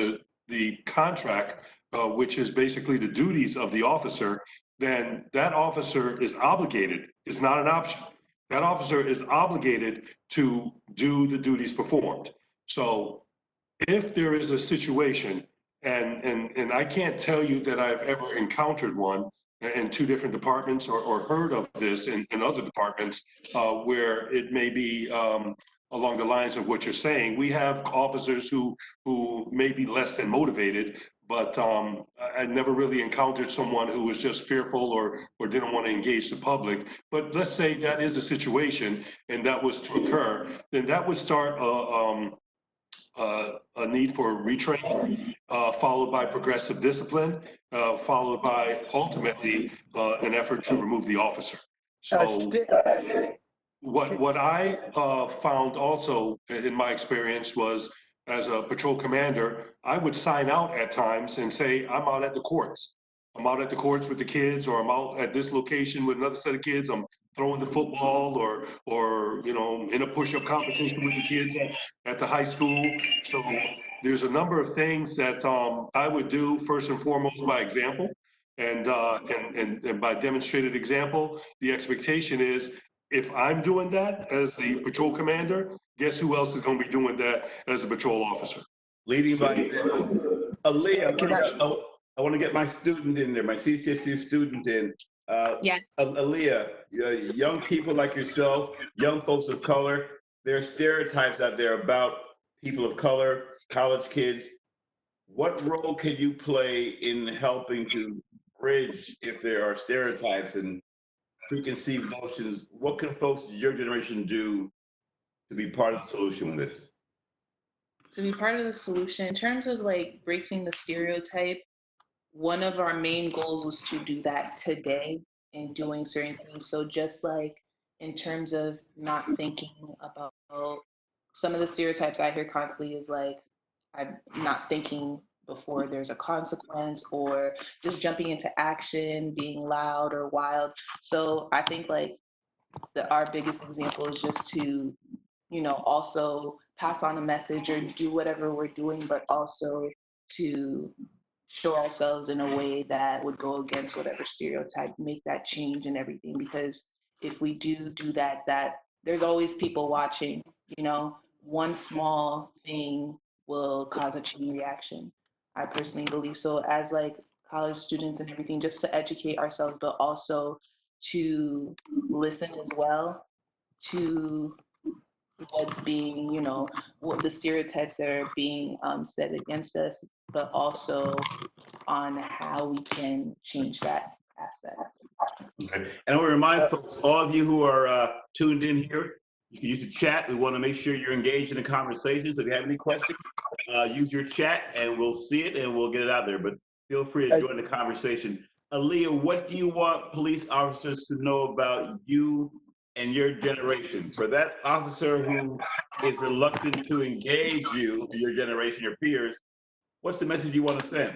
the contract, which is basically the duties of the officer, then that officer is obligated, it's not an option. That officer is obligated to do the duties performed. So if there is a situation, and I can't tell you that I've ever encountered one in two different departments or heard of this in other departments where it may be along the lines of what you're saying. We have officers who may be less than motivated, but I never really encountered someone who was just fearful or didn't want to engage the public. But let's say that is the situation and that was to occur, then that would start a need for retraining, followed by progressive discipline, followed by ultimately an effort to remove the officer. So what I found also in my experience was, as a patrol commander, I would sign out at times and say, I'm out at the courts. I'm out at the courts with the kids, or I'm out at this location with another set of kids. I'm throwing the football or you know, in a push-up competition with the kids at the high school. So there's a number of things that I would do first and foremost by example. And by demonstrated example, the expectation is, if I'm doing that as the patrol commander, guess who else is going to be doing that as a patrol officer? Leading by example. Alyah, I want to get my student in there, my CCSU student in. Yeah. Alyah, young people like yourself, young folks of color, there are stereotypes out there about people of color, college kids. What role can you play in helping to bridge if there are stereotypes and preconceived notions? What can folks your generation do to be part of the solution with this? To be part of the solution, in terms of like breaking the stereotype, one of our main goals was to do that today and doing certain things. So just like in terms of not thinking about some of the stereotypes I hear constantly is like, I'm not thinking before there's a consequence, or just jumping into action, being loud or wild. So I think like our biggest example is just to, you know, also pass on a message or do whatever we're doing, but also to show ourselves in a way that would go against whatever stereotype, make that change and everything. Because if we do that, there's always people watching, you know, one small thing will cause a chain reaction. I personally believe so, as like college students and everything, just to educate ourselves, but also to listen as well to what's being, you know, what the stereotypes that are being said against us, but also on how we can change that aspect. Okay. And I want to remind folks, all of you who are tuned in here, you can use the chat. We want to make sure you're engaged in the conversation. So if you have any questions, use your chat and we'll see it and we'll get it out there. But feel free to join the conversation. Aaliyah, what do you want police officers to know about you and your generation? For that officer who is reluctant to engage you, your generation, your peers, what's the message you want to send?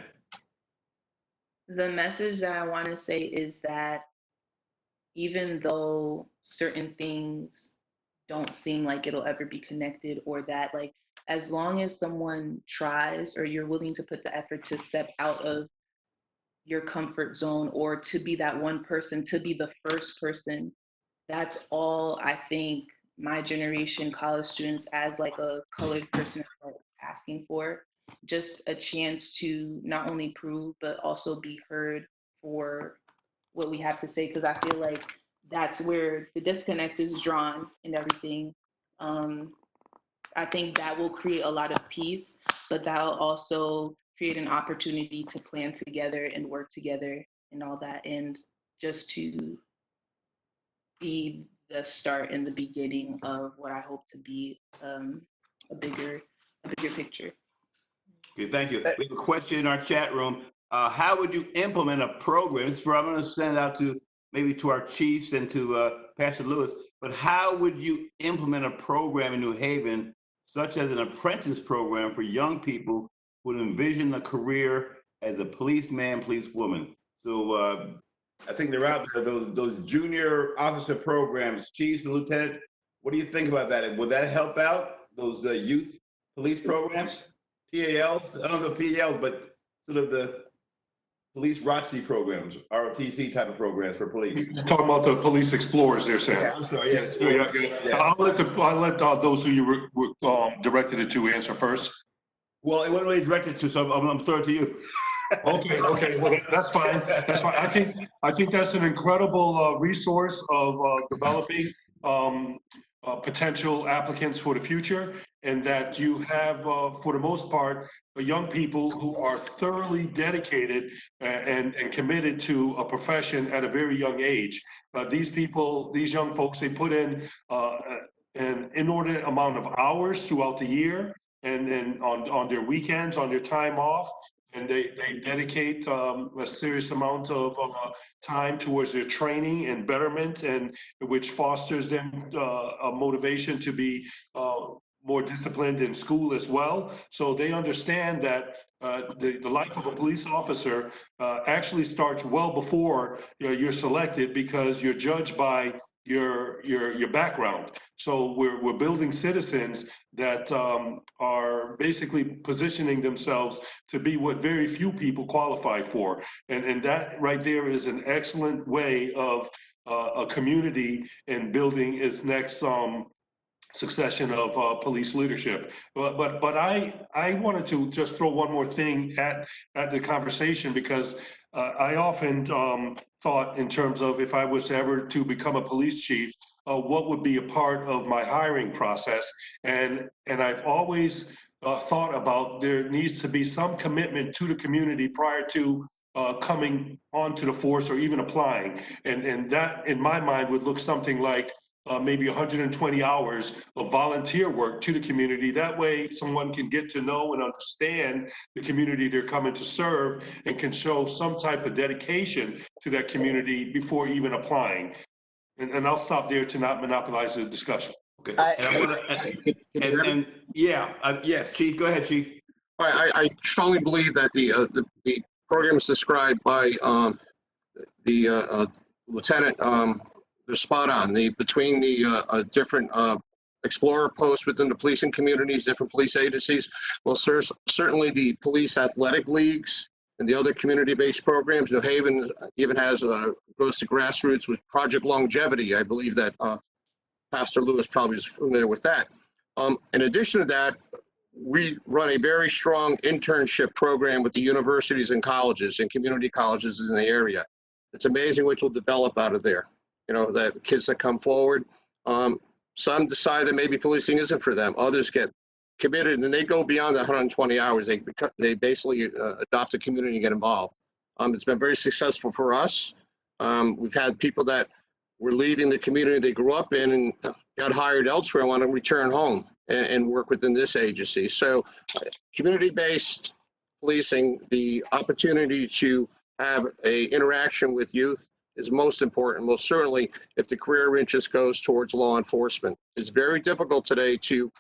The message that I want to say is that even though certain things don't seem like it'll ever be connected, or that like, as long as someone tries or you're willing to put the effort to step out of your comfort zone, or to be that one person, to be the first person, that's all I think my generation, college students, as like a colored person, are asking for. Just a chance to not only prove, but also be heard for what we have to say. Because I feel like that's where the disconnect is drawn and everything. I think that will create a lot of peace, but that will also create an opportunity to plan together and work together and all that, and just to be the start and the beginning of what I hope to be a bigger picture. Okay, thank you. We have a question in our chat room. How would you implement a program? I'm going to send it out to maybe to our chiefs and to Pastor Lewis, but how would you implement a program in New Haven, such as an apprentice program for young people who would envision a career as a policeman, policewoman? So I think they're out there, those junior officer programs, chiefs and lieutenant. What do you think about that? Would that help out those youth police programs? PALs? I don't know PALs, but sort of the police ROTC programs, ROTC type of programs for police. You're talking about the police explorers there, Sam. Yeah, I'm sorry. Yeah, yeah. I'll let those who you directed it to answer first. Well, it wasn't really directed to, so I'm throwing it to you. Okay, well, that's fine. That's fine. I think that's an incredible resource of developing potential applicants for the future, and that you have, for the most part, young people who are thoroughly dedicated and committed to a profession at a very young age. These people, these young folks, they put in an inordinate amount of hours throughout the year and on their weekends, on their time off. And they dedicate a serious amount of time towards their training and betterment, and which fosters them a motivation to be more disciplined in school as well. So they understand that the life of a police officer actually starts well before you're selected, because you're judged by your background. So we're building citizens that are basically positioning themselves to be what very few people qualify for. And that right there is an excellent way of a community and building its next succession of police leadership. But I wanted to just throw one more thing at the conversation, because I often thought in terms of, if I was ever to become a police chief, what would be a part of my hiring process. And I've always thought about, there needs to be some commitment to the community prior to coming onto the force or even applying. And that, in my mind, would look something like maybe 120 hours of volunteer work to the community. That way someone can get to know and understand the community they're coming to serve, and can show some type of dedication to that community before even applying. And I'll stop there to not monopolize the discussion. Okay. Yes, Chief, go ahead, Chief. I strongly believe that the programs described by the lieutenant, they're spot on. Between the different explorer posts within the policing communities, different police agencies, well, certainly the police athletic leagues and the other community-based programs. New Haven even has goes to grassroots with Project Longevity. I believe that Pastor Lewis probably is familiar with that. In addition to that, we run a very strong internship program with the universities and colleges and community colleges in the area. It's amazing what you'll develop out of there. You know, the kids that come forward, some decide that maybe policing isn't for them. Others get committed and they go beyond the 120 hours. They basically adopt the community and get involved. It's been very successful for us. We've had people that were leaving the community they grew up in and got hired elsewhere and want to return home and work within this agency. So community-based policing, the opportunity to have a interaction with youth is most important, most certainly if the career interest goes towards law enforcement. It's very difficult today to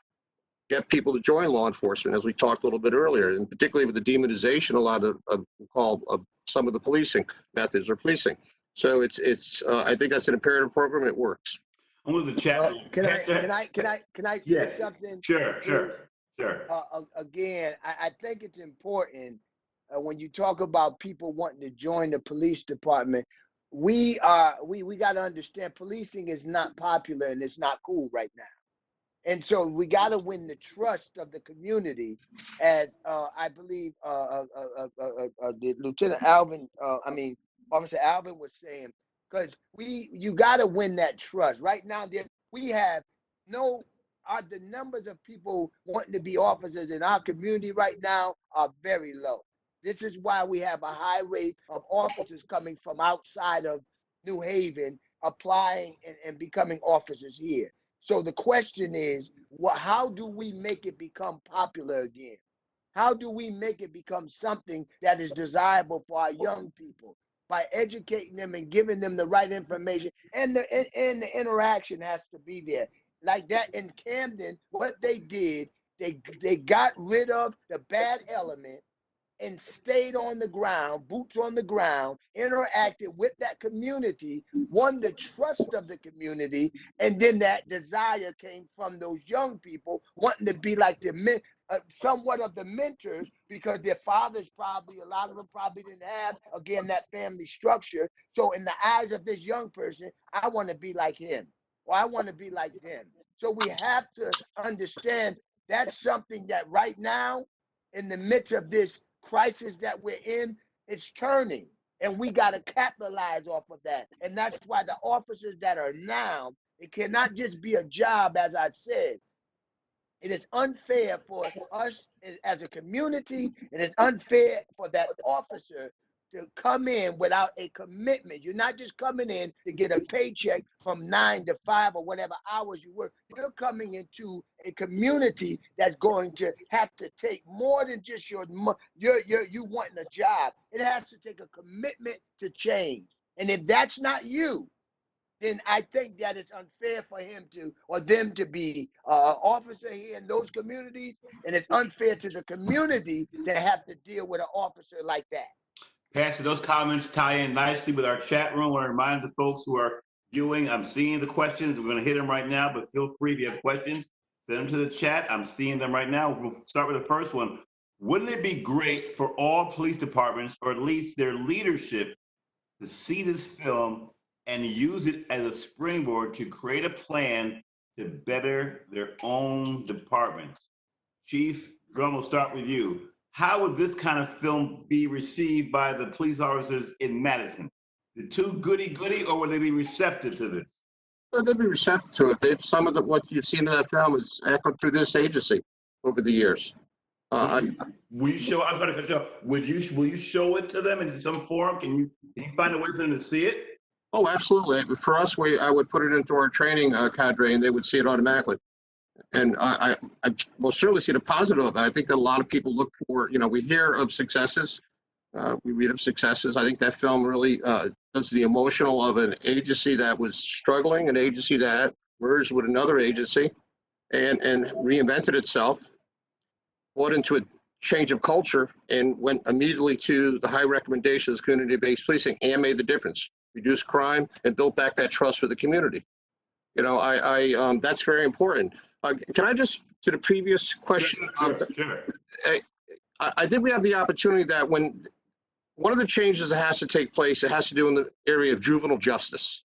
get people to join law enforcement, as we talked a little bit earlier, and particularly with the demonization, a lot of some of the policing methods or policing. So I think that's an imperative program. It works. I'm with the chat. Can I say something? Sure. Again, I think it's important when you talk about people wanting to join the police department. We got to understand policing is not popular and it's not cool right now. And so we got to win the trust of the community, as I believe the Lieutenant Alvin, Officer Alvin was saying, because you got to win that trust. Right now, we have the numbers of people wanting to be officers in our community right now are very low. This is why we have a high rate of officers coming from outside of New Haven, applying and becoming officers here. So the question is, how do we make it become popular again? How do we make it become something that is desirable for our young people? by educating them and giving them the right information, and the interaction has to be there. Like that in Camden, what they did, they got rid of the bad element and stayed on the ground, boots on the ground, interacted with that community, won the trust of the community, and then that desire came from those young people wanting to be like the somewhat of the mentors, because their fathers probably, a lot of them probably didn't have, again, that family structure. So in the eyes of this young person, I want to be like him, or I want to be like them. So we have to understand that's something that right now, in the midst of this crisis that we're in, it's turning, and we got to capitalize off of that. And that's why the officers that are now, it cannot just be a job, as I said. It is unfair for us as a community. It is unfair for that officer to come in without a commitment. You're not just coming in to get a paycheck from 9 to 5 or whatever hours you work. You're coming into a community that's going to have to take more than just you wanting a job. It has to take a commitment to change. And if that's not you, then I think that it's unfair for him to, or them to be an officer here in those communities, and it's unfair to the community to have to deal with an officer like that. Pastor, those comments tie in nicely with our chat room. I want to remind the folks who are viewing, I'm seeing the questions. We're going to hit them right now, but feel free if you have questions, send them to the chat. I'm seeing them right now. We'll start with the first one. Wouldn't it be great for all police departments, or at least their leadership, to see this film and use it as a springboard to create a plan to better their own departments? Chief Drumm, we'll start with you. How would this kind of film be received by the police officers in Madison? The too goody-goody, or would they be receptive to this? Well, they'd be receptive to it. Some of what you've seen in that film is echoed through this agency over the years. Will you show? I'm sorry for show. Will you show it to them in some forum? Can you find a way for them to see it? Oh, absolutely. For us, I would put it into our training cadre, and they would see it automatically. And I will certainly see the positive of it. I think that a lot of people look for, we hear of successes, we read of successes. I think that film really does the emotional of an agency that was struggling, an agency that merged with another agency and reinvented itself, brought into a change of culture, and went immediately to the high recommendations of community-based policing, and made the difference, reduced crime, and built back that trust with the community. That's very important. Can I just, to the previous question? Sure. I think we have the opportunity that when one of the changes that has to take place, it has to do in the area of juvenile justice.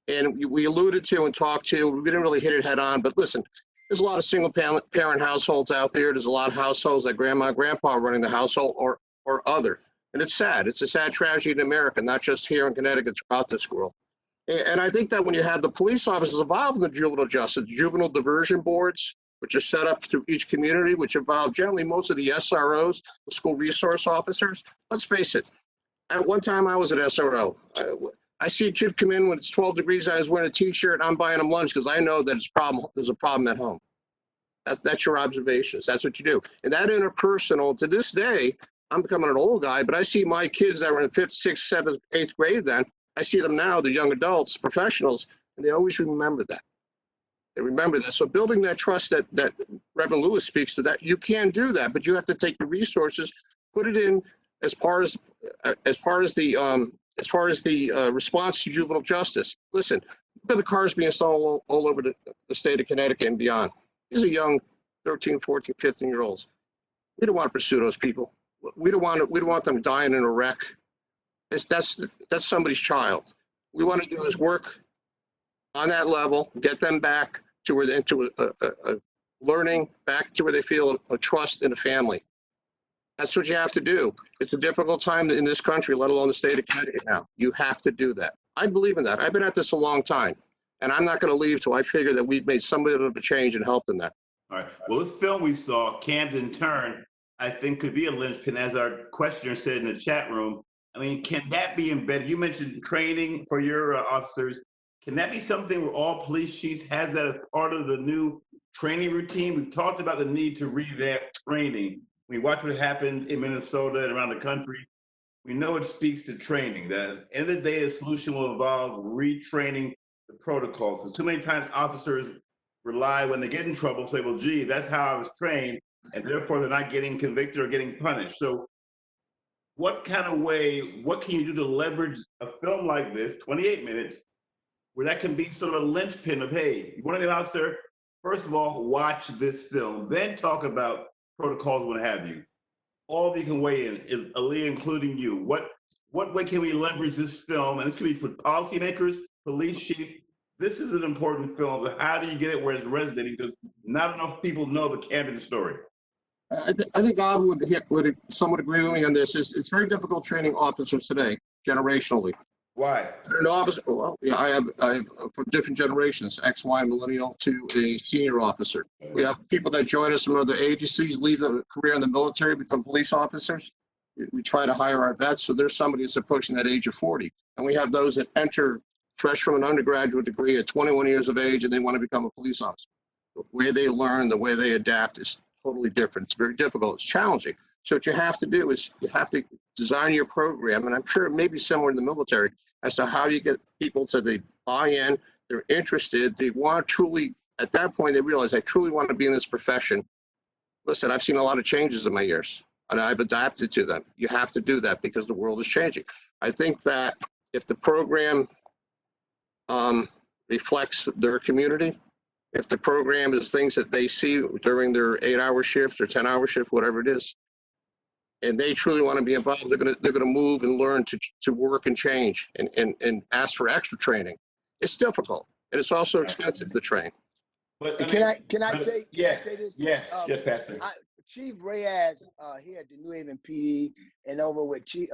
And we alluded to and talked to, we didn't really hit it head on, but listen, there's a lot of single parent households out there. There's a lot of households that grandma and grandpa are running the household or other. And it's sad. It's a sad tragedy in America, not just here in Connecticut, throughout this world. And I think that when you have the police officers involved in the juvenile justice, juvenile diversion boards, which are set up through each community, which involve generally most of the SROs, the school resource officers. Let's face it, at one time I was an SRO. I see a kid come in when it's 12 degrees, I was wearing a t-shirt, I'm buying him lunch because I know that there's a problem at home. That's your observations, that's what you do. And that interpersonal, to this day, I'm becoming an old guy, but I see my kids that were in 5th, 6th, 7th, 8th grade then, I see them now, they're young adults, professionals, and they always remember that. They remember that. So building that trust that Reverend Lewis speaks to, that you can do that, but you have to take the resources, put it in as far as the response to juvenile justice. Listen, look at the cars being installed all over the state of Connecticut and beyond. These are young 13, 14, 15-year-olds. We don't want to pursue those people. We don't want them dying in a wreck. That's somebody's child. We want to do is work on that level, get them back to where they're into a learning, back to where they feel a trust in a family. That's what you have to do. It's a difficult time in this country, let alone the state of Connecticut now. You have to do that. I believe in that. I've been at this a long time, and I'm not going to leave till I figure that we've made some bit of a change and helped in that. All right. Well, this film we saw, Camden'sTurn, I think could be a linchpin, as our questioner said in the chat room. I mean, can that be embedded? You mentioned training for your officers. Can that be something where all police chiefs has that as part of the new training routine? We've talked about the need to revamp training. We watched what happened in Minnesota and around the country. we know it speaks to training, that at the end of the day, the solution will involve retraining the protocols. Because too many times officers rely, when they get in trouble, say, well, gee, that's how I was trained, and therefore they're not getting convicted or getting punished. So what kind of way, what can you do to leverage a film like this, 28 minutes, where that can be sort of a linchpin of, hey, you want to get out there, first of all, watch this film, then talk about protocols, what have you. All of you can weigh in, Alyah, including you. What way can we leverage this film? And this could be for policymakers, police chief. This is an important film. So how do you get it where it's resonating? Because not enough people know the Camden story. I think I would somewhat agree with me on this. It's very difficult training officers today, generationally. Why? An officer, well, yeah, I have from different generations, X, Y, millennial to a senior officer. We have people that join us from other agencies, leave a career in the military, become police officers. We try to hire our vets, so there's somebody that's approaching that age of 40. And we have those that enter fresh from an undergraduate degree at 21 years of age and they want to become a police officer. The way they learn, the way they adapt is totally different. It's very difficult. It's challenging. So what you have to do is you have to design your program, and I'm sure it may be similar in the military, as to how you get people to they buy in, they're interested, they want to truly, at that point they realize, I truly want to be in this profession. Listen, I've seen a lot of changes in my years, and I've adapted to them. You have to do that because the world is changing. I think that if the program reflects their community, if the program is things that they see during their 8-hour shift or 10-hour shift, whatever it is, and they truly want to be involved, they're gonna move and learn to work and change and ask for extra training. It's difficult, and it's also expensive to train. But can I say this? Yes, Pastor. Chief Reyes here at the New Haven PD and over with Chief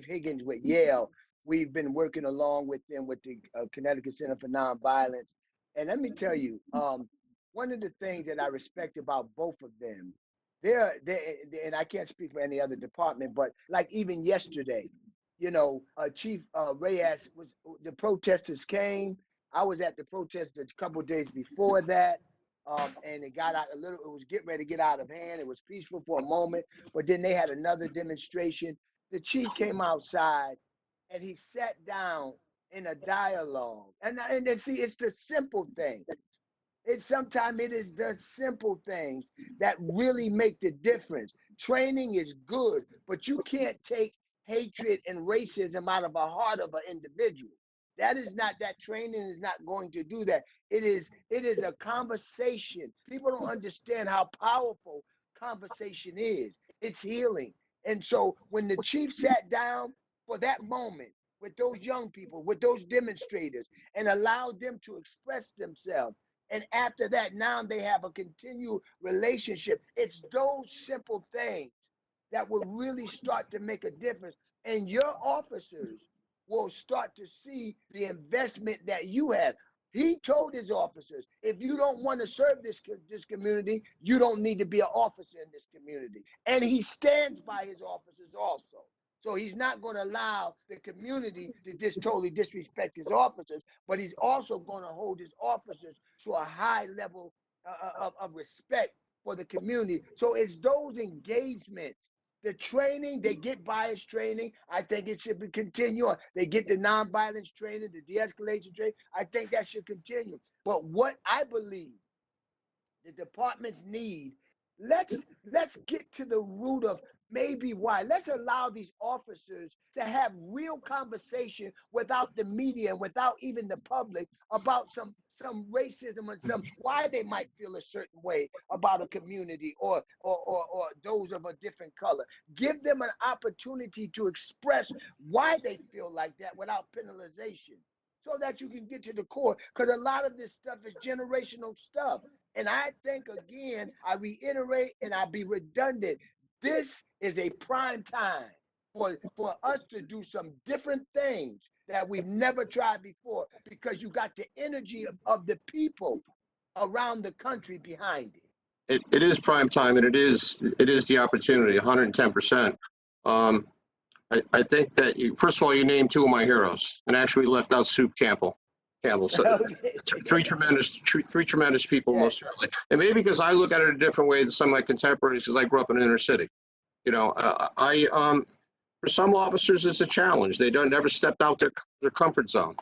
Higgins with Yale, we've been working along with them with the Connecticut Center for Nonviolence. And let me tell you, one of the things that I respect about both of them, and I can't speak for any other department, but like even yesterday, you know, Chief Reyes the protesters came. I was at the protest a couple of days before that, and it got out it was getting ready to get out of hand. It was peaceful for a moment, but then they had another demonstration. The chief came outside and he sat down in a dialogue. And then see, it's the simple things. Sometimes it is the simple things that really make the difference. Training is good, but you can't take hatred and racism out of the heart of an individual. That training is not going to do that. It is a conversation. People don't understand how powerful conversation is. It's healing. And so when the chief sat down for that moment with those young people, with those demonstrators, and allowed them to express themselves, and after that, now they have a continual relationship. It's those simple things that will really start to make a difference. And your officers will start to see the investment that you have. He told his officers, if you don't want to serve this community, you don't need to be an officer in this community. And he stands by his officers also. So he's not going to allow the community to just totally disrespect his officers, but he's also going to hold his officers to a high level of respect for the community. So it's those engagements. The training, they get bias training. I think it should be continue on. They get the nonviolence training, the de-escalation training. I think that should continue. But what I believe the departments need, let's get to the root of maybe why. Let's allow these officers to have real conversation without the media, without even the public, about some racism and why they might feel a certain way about a community or those of a different color. Give them an opportunity to express why they feel like that without penalization, so that you can get to the core, because a lot of this stuff is generational stuff. And I think, again, I reiterate and I'll be redundant, this is a prime time for us to do some different things that we've never tried before, because you got the energy of the people around the country behind it. It is prime time, and it is the opportunity, 110%. I think that first of all, you named two of my heroes, and actually left out Soup Campbell. So three tremendous people, most certainly. And maybe because I look at it a different way than some of my contemporaries, because I grew up in the inner city. You know, For some officers, it's a challenge. They don't never stepped out their comfort zone.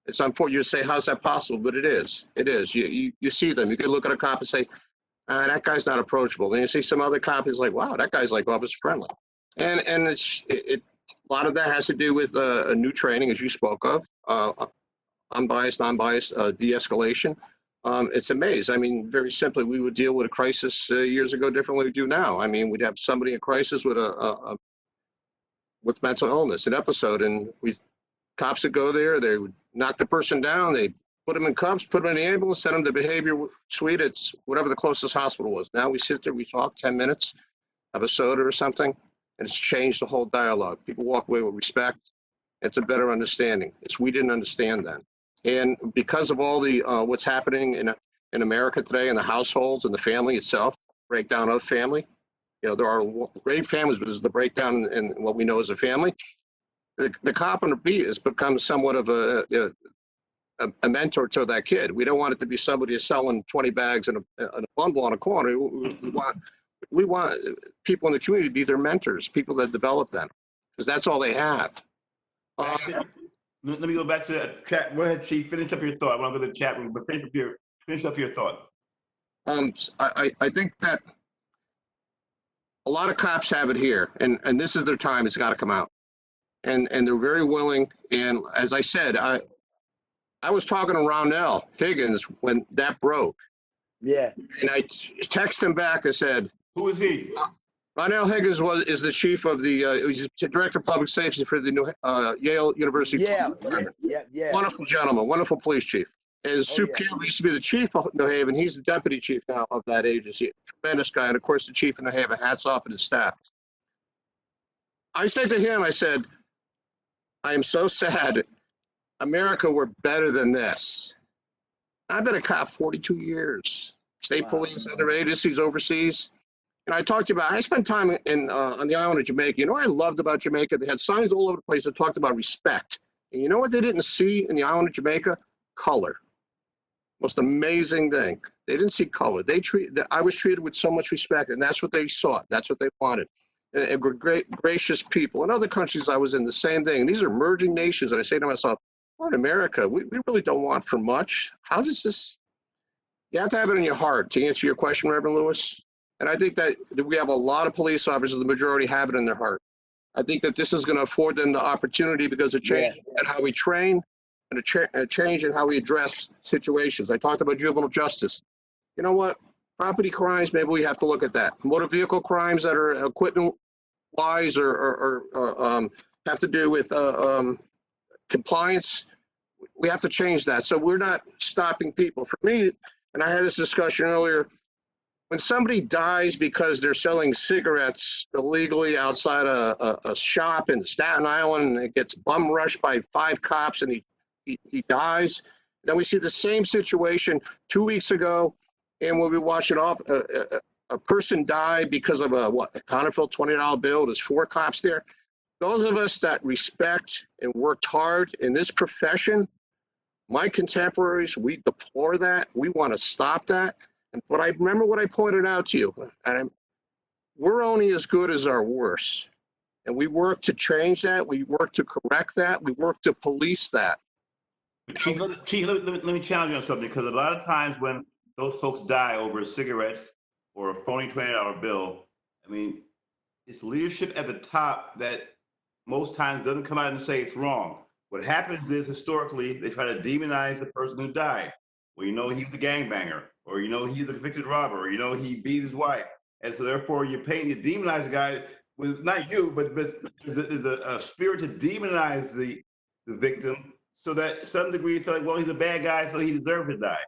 It's unfortunate you say, how's that possible? But it is. It is. You see them. You can look at a cop and say, that guy's not approachable. Then you see some other cop who's like, wow, that guy's like officer friendly. And a lot of that has to do with a new training, as you spoke of, unbiased, non-biased, de-escalation. It's a maze. I mean, very simply, we would deal with a crisis years ago differently than we do now. I mean, we'd have somebody in crisis with with mental illness, an episode, and cops would go there, they would knock the person down, they put them in cuffs, put them in the ambulance, send them to behavior suite at whatever the closest hospital was. Now we sit there, we talk 10 minutes, have a soda or something, and it's changed the whole dialogue. People walk away with respect. It's a better understanding. We didn't understand that. And because of all the what's happening in America today, in the households and the family itself, breakdown of family, there are great families, but this is the breakdown in what we know as a family. The cop on the beat has become somewhat of a mentor to that kid. We don't want it to be somebody who's selling 20 bags and a bundle on a corner. We want people in the community to be their mentors, people that develop them, because that's all they have. Let me go back to that chat. Go ahead, Chief. Finish up your thought. I want to go to the chat room, but finish up your thought. I think that a lot of cops have it here, and this is their time. It's got to come out, and they're very willing. And as I said, I was talking to Ronell Higgins when that broke. Yeah. And I texted him back. I said, "Who is he?" Ronell Higgins is the chief of he's the director of public safety for the Yale University. Yeah. Wonderful gentleman, wonderful police chief. And Sue Campbell used to be the chief of New Haven. He's the deputy chief now of that agency. Tremendous guy. And of course, the chief of New Haven. Hats off to his staff. I said to him, I said, I am so sad. America, we're better than this. I've been a cop 42 years. State police, other agencies overseas. And I talked about, I spent time on the island of Jamaica. You know what I loved about Jamaica? They had signs all over the place that talked about respect. And you know what they didn't see in the island of Jamaica? Color. Most amazing thing. They didn't see color. I was treated with so much respect, and that's what they sought. That's what they wanted. And we're great, gracious people. In other countries I was in, the same thing. And these are emerging nations, and I say to myself, we're in America. We really don't want for much. How does this? You have to have it in your heart to answer your question, Reverend Lewis. And I think that we have a lot of police officers, the majority have it in their heart. I think that this is going to afford them the opportunity because of change in how we train and a change in how we address situations. I talked about juvenile justice. You know what? Property crimes, maybe we have to look at that. Motor vehicle crimes that are equipment-wise or have to do with compliance, we have to change that. So we're not stopping people. For me, and I had this discussion earlier, when somebody dies because they're selling cigarettes illegally outside a shop in Staten Island and it gets bum rushed by 5 cops and he dies, then we see the same situation 2 weeks ago, and when we watch it off, a person died because of a counterfeit $20 bill. There's 4 cops there. Those of us that respect and worked hard in this profession, my contemporaries, we deplore that. We want to stop that. But I remember what I pointed out to you, and we're only as good as our worst. And we work to change that. We work to correct that. We work to police that. Chief, let me challenge you on something, because a lot of times when those folks die over cigarettes or a phony $20 bill, I mean, it's leadership at the top that most times doesn't come out and say it's wrong. What happens is, historically, they try to demonize the person who died. Well, you know, he was a gangbanger, or you know, he's a convicted robber, or you know, he beat his wife. And so therefore you demonize the guy with, not you, but there's a spirit to demonize the victim, so that to some degree you feel like, well, he's a bad guy, so he deserved to die.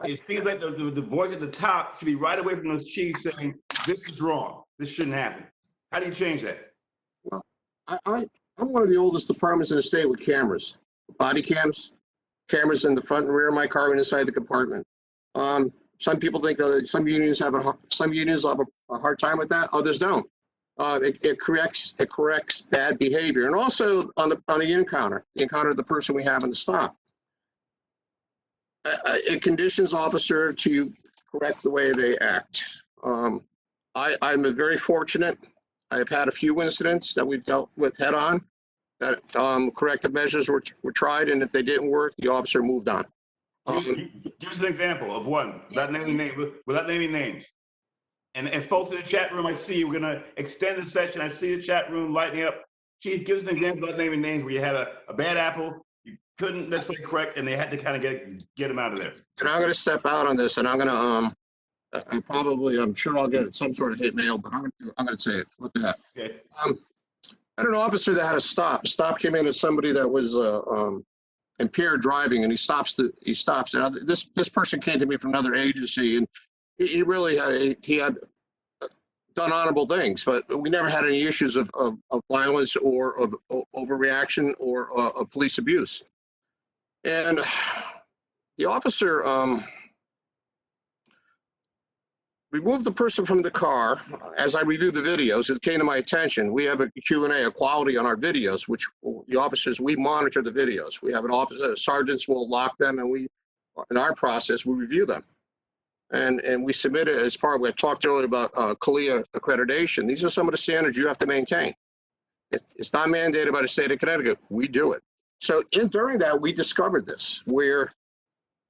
It seems like the voice at the top should be right away from those chiefs saying, this is wrong, this shouldn't happen. How do you change that? Well, I'm one of the oldest departments in the state with cameras, body cameras in the front and rear of my car and inside the compartment. Some people think that some unions have a hard time with that. Others don't. It corrects bad behavior, and also on the encounter of the person we have in the stop. It conditions officer to correct the way they act. I'm very fortunate. I have had a few incidents that we've dealt with head on, that corrective measures were tried, and if they didn't work, the officer moved on. Give us an example of one, without naming names. And folks in the chat room, I see we're gonna extend the session. I see the chat room lighting up. Chief, give us an example without naming names where you had a bad apple, you couldn't necessarily correct, and they had to kind of get them out of there. And I'm gonna step out on this, and I'm gonna I'm sure I'll get some sort of hate mail, but I'm gonna say it. What the heck? Okay. I had an officer that had a stop. Stop came in as somebody that was impaired driving, and he stops. And this person came to me from another agency, and he really had done honorable things, but we never had any issues of violence or of overreaction or of police abuse. And the officer removed the person from the car. As I reviewed the videos, it came to my attention. We have a Q&A, a quality on our videos, which the officers, we monitor the videos. We have an officer, sergeants will lock them, and in our process, we review them. And we submit it as part of what I talked earlier about CALIA accreditation. These are some of the standards you have to maintain. It's not mandated by the state of Connecticut. We do it. So during that, we discovered this, where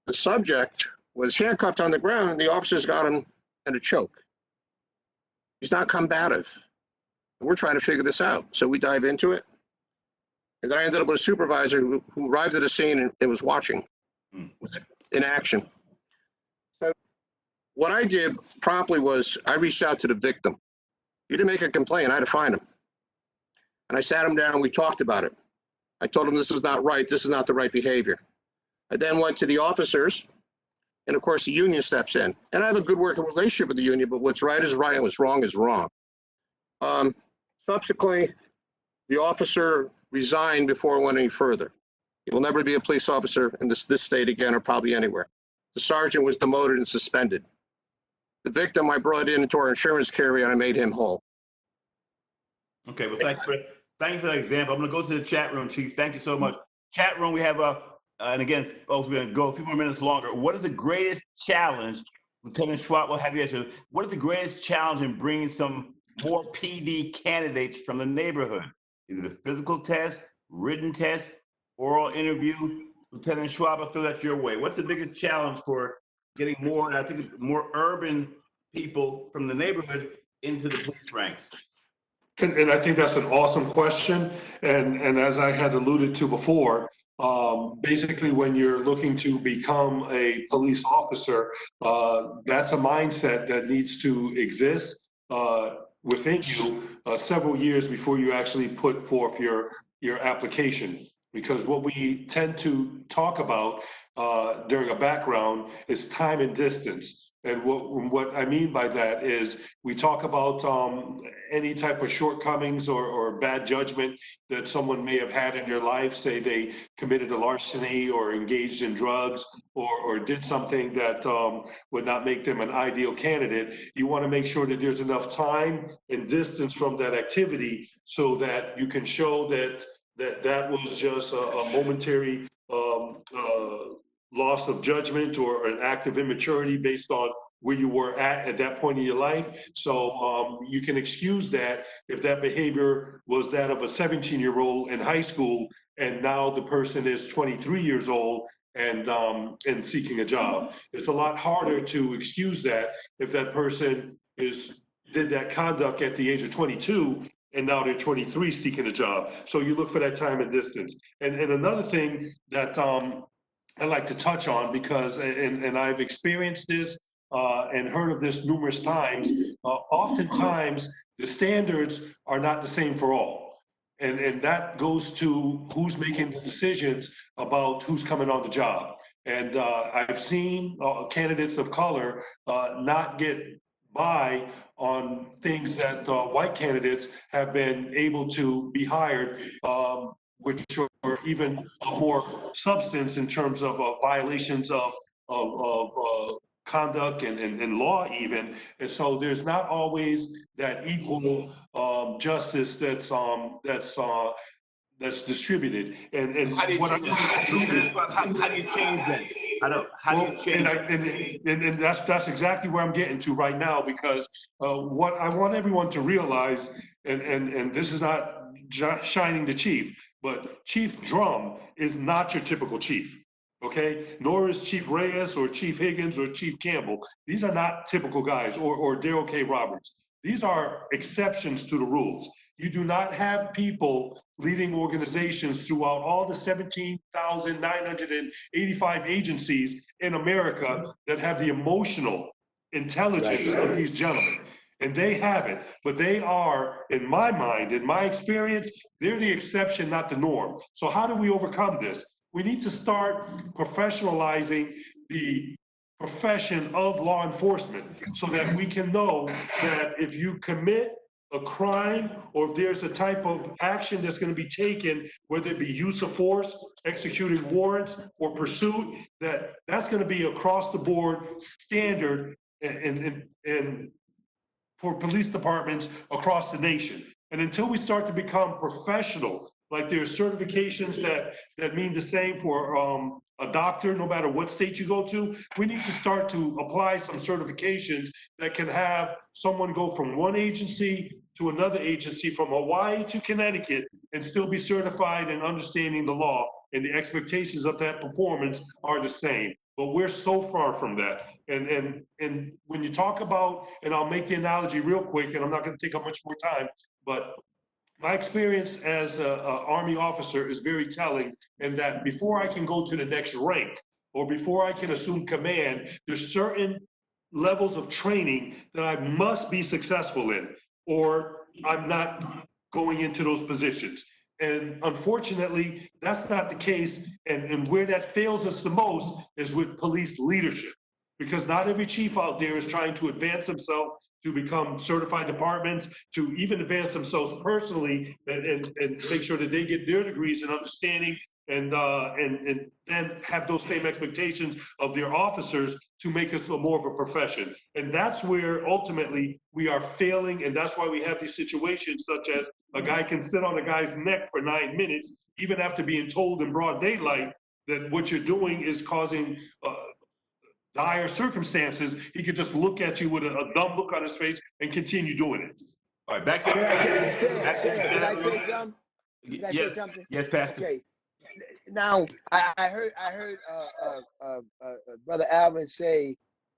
the subject was handcuffed on the ground, and the officers got him in a choke. He's not combative. We're trying to figure this out. So we dive into it. And then I ended up with a supervisor who arrived at the scene and was watching, was in action. So what I did promptly was I reached out to the victim. He didn't make a complaint. I had to find him. And I sat him down and we talked about it. I told him this is not right. This is not the right behavior. I then went to the officers. And of course, the union steps in. And I have a good working relationship with the union, but what's right is right and what's wrong is wrong. Subsequently, the officer resigned before it went any further. He will never be a police officer in this state again or probably anywhere. The sergeant was demoted and suspended. The victim I brought into our insurance carrier and I made him whole. Okay, well, thank you for that example. I'm gonna go to the chat room, Chief. Thank you so much. Chat room, we have and again, folks, we're going to go a few more minutes longer. What is the greatest challenge, Lieutenant Schwapp, will have you answer, what is the greatest challenge in bringing some more PD candidates from the neighborhood? Is it a physical test, written test, oral interview? Lieutenant Schwapp, I'll throw that your way. What's the biggest challenge for getting more, I think, more urban people from the neighborhood into the police ranks? And I think that's an awesome question. And as I had alluded to before, basically when you're looking to become a police officer, that's a mindset that needs to exist within you several years before you actually put forth your application. Because what we tend to talk about during a background is time and distance. And what I mean by that is we talk about any type of shortcomings or bad judgment that someone may have had in their life, say they committed a larceny or engaged in drugs or did something that would not make them an ideal candidate. You want to make sure that there's enough time and distance from that activity so that you can show that was just a momentary loss of judgment or an act of immaturity based on where you were at that point in your life. So you can excuse that if that behavior was that of a 17-year-old in high school and now the person is 23 years old and seeking a job. It's a lot harder to excuse that if that person did that conduct at the age of 22 and now they're 23 seeking a job. So you look for that time and distance. And another thing that I like to touch on, because, and I've experienced this and heard of this numerous times, oftentimes the standards are not the same for all. And that goes to who's making the decisions about who's coming on the job. And I've seen candidates of color not get by on things that white candidates have been able to be hired, which are even more substance in terms of violations of conduct and law even. And so there's not always that equal justice that's distributed. And how do you change that? I don't. How do you change? And that's exactly where I'm getting to right now, because what I want everyone to realize, and this is not shining the chief, but Chief Drumm is not your typical chief. Okay, nor is Chief Reyes or Chief Higgins or Chief Campbell. These are not typical guys, or Darrell K. Roberts. These are exceptions to the rules. You do not have people leading organizations throughout all the 17,985 agencies in America that have the emotional intelligence of these gentlemen. And they have it, but they are, in my mind, in my experience, they're the exception, not the norm. So how do we overcome this? We need to start professionalizing the profession of law enforcement so that we can know that if you commit a crime, or if there's a type of action that's going to be taken, whether it be use of force, executing warrants, or pursuit, that's going to be across the board standard and for police departments across the nation. And until we start to become professional, like there's certifications that mean the same for a doctor, no matter what state you go to, we need to start to apply some certifications that can have someone go from one agency to another agency, from Hawaii to Connecticut, and still be certified in understanding the law, and the expectations of that performance are the same. But we're so far from that. And when you talk about, and I'll make the analogy real quick, and I'm not going to take up much more time, but my experience as an Army officer is very telling, in that before I can go to the next rank, or before I can assume command, there's certain levels of training that I must be successful in, or I'm not going into those positions. And unfortunately, that's not the case. And where that fails us the most is with police leadership, because not every chief out there is trying to advance himself to become certified departments, to even advance themselves personally, and make sure that they get their degrees in understanding, and then have those same expectations of their officers to make us more of a profession. And that's where ultimately we are failing, and that's why we have these situations such as a guy can sit on a guy's neck for 9 minutes, even after being told in broad daylight that what you're doing is causing dire circumstances. He could just look at you with a dumb look on his face and continue doing it. All right, back to Can I say something? Can I say something? Yes, Pastor. Okay. Now, I heard Brother Alvin say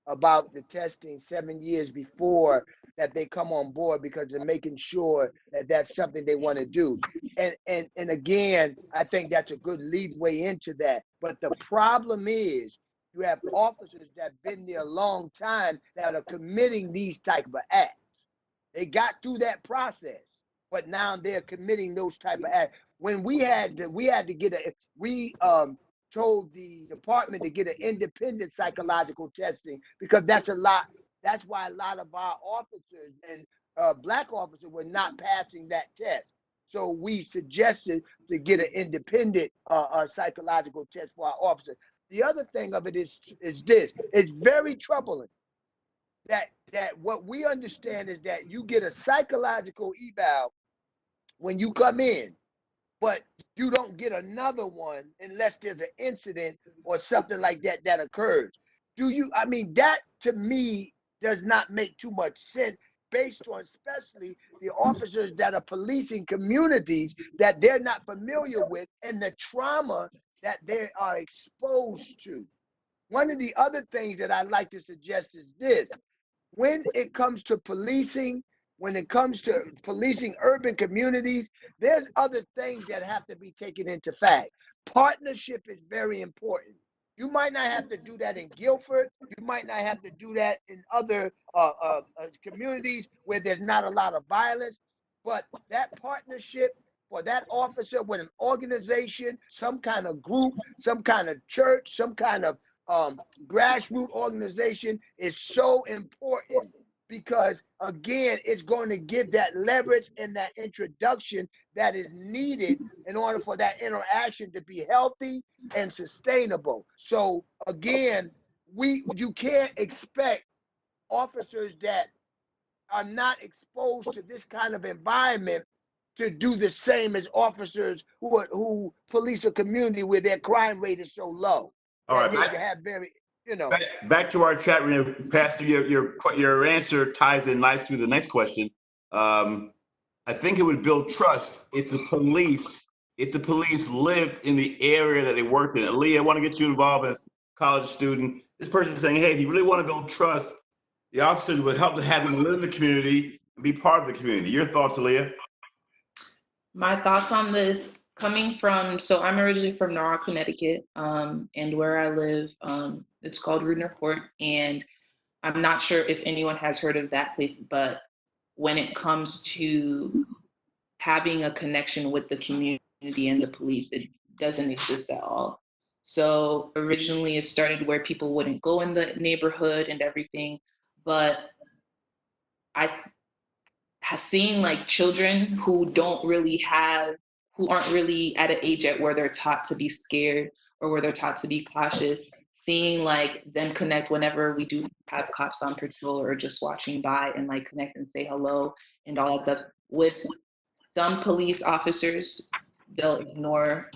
about the testing 7 years before that they come on board, because they're making sure that that's something they want to do. And again, I think that's a good leadway into that. But the problem is, you have officers that have been there a long time that are committing these type of acts. They got through that process, but now they're committing those type of acts. When we told the department to get an independent psychological testing, because that's why a lot of our officers and black officers were not passing that test. So we suggested to get an independent psychological test for our officers. The other thing of it is this: it's very troubling that what we understand is that you get a psychological eval when you come in, but you don't get another one unless there's an incident or something like that that occurs. I mean, that to me does not make too much sense, based on especially the officers that are policing communities that they're not familiar with and the trauma that they are exposed to. One of the other things that I'd like to suggest is this: when it comes to policing, when it comes to policing urban communities, there's other things that have to be taken into fact. Partnership is very important. You might not have to do that in Guilford. You might not have to do that in other communities where there's not a lot of violence, but that partnership for that officer with an organization, some kind of group, some kind of church, some kind of grassroots organization is so important, because again, it's going to give that leverage and that introduction that is needed in order for that interaction to be healthy and sustainable. So again, you can't expect officers that are not exposed to this kind of environment to do the same as officers who police a community where their crime rate is so low. All right, that they have very, you know. Back to our chat room, Pastor. Your answer ties in nicely with the next question. I think it would build trust if the police lived in the area that they worked in. Alyah, I want to get you involved as a college student. This person is saying, hey, if you really want to build trust, the officers would help to have them live in the community and be part of the community. Your thoughts, Alyah? My thoughts on this, coming from, so I'm originally from Norwalk, Connecticut, and where I live, it's called Rudner Court, and I'm not sure if anyone has heard of that place, but when it comes to having a connection with the community and the police, it doesn't exist at all. So originally it started where people wouldn't go in the neighborhood and everything, but seeing like children who aren't really at an age yet where they're taught to be scared or where they're taught to be cautious, seeing like them connect whenever we do have cops on patrol or just watching by and like connect and say hello and all that stuff. With some police officers, they'll ignore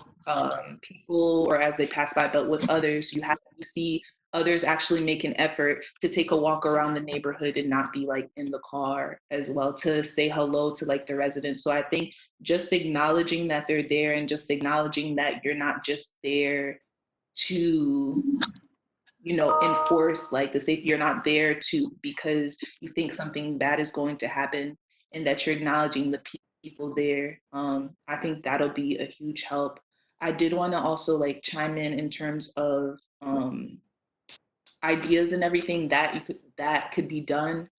people or as they pass by, but with others, you have to see others actually make an effort to take a walk around the neighborhood and not be like in the car as well, to say hello to like the residents. So I think just acknowledging that they're there and just acknowledging that you're not just there to, you know, enforce like the safety, you're not there to because you think something bad is going to happen, and that you're acknowledging the people there. I think that'll be a huge help. I did want to also like chime in terms of ideas and everything that could be done.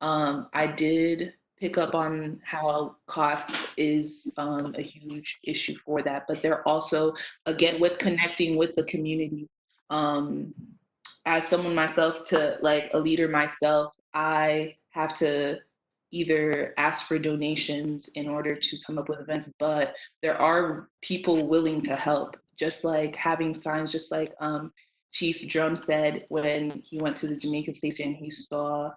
I did pick up on how cost is a huge issue for that, but they're also, again, with connecting with the community. As someone myself, to like a leader myself, I have to either ask for donations in order to come up with events, but there are people willing to help, just like having signs, just like Chief Drumm said when he went to the Jamaica station, he saw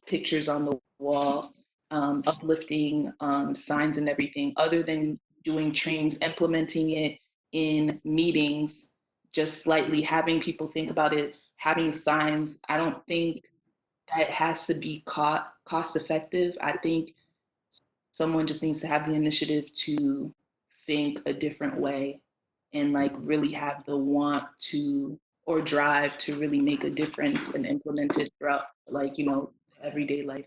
pictures on the wall, uplifting signs and everything, other than doing trainings, implementing it in meetings, just slightly having people think about it, having signs. I don't think that has to be cost effective. I think someone just needs to have the initiative to think a different way and like really have the want to or drive to really make a difference and implement it throughout, like, you know, everyday life.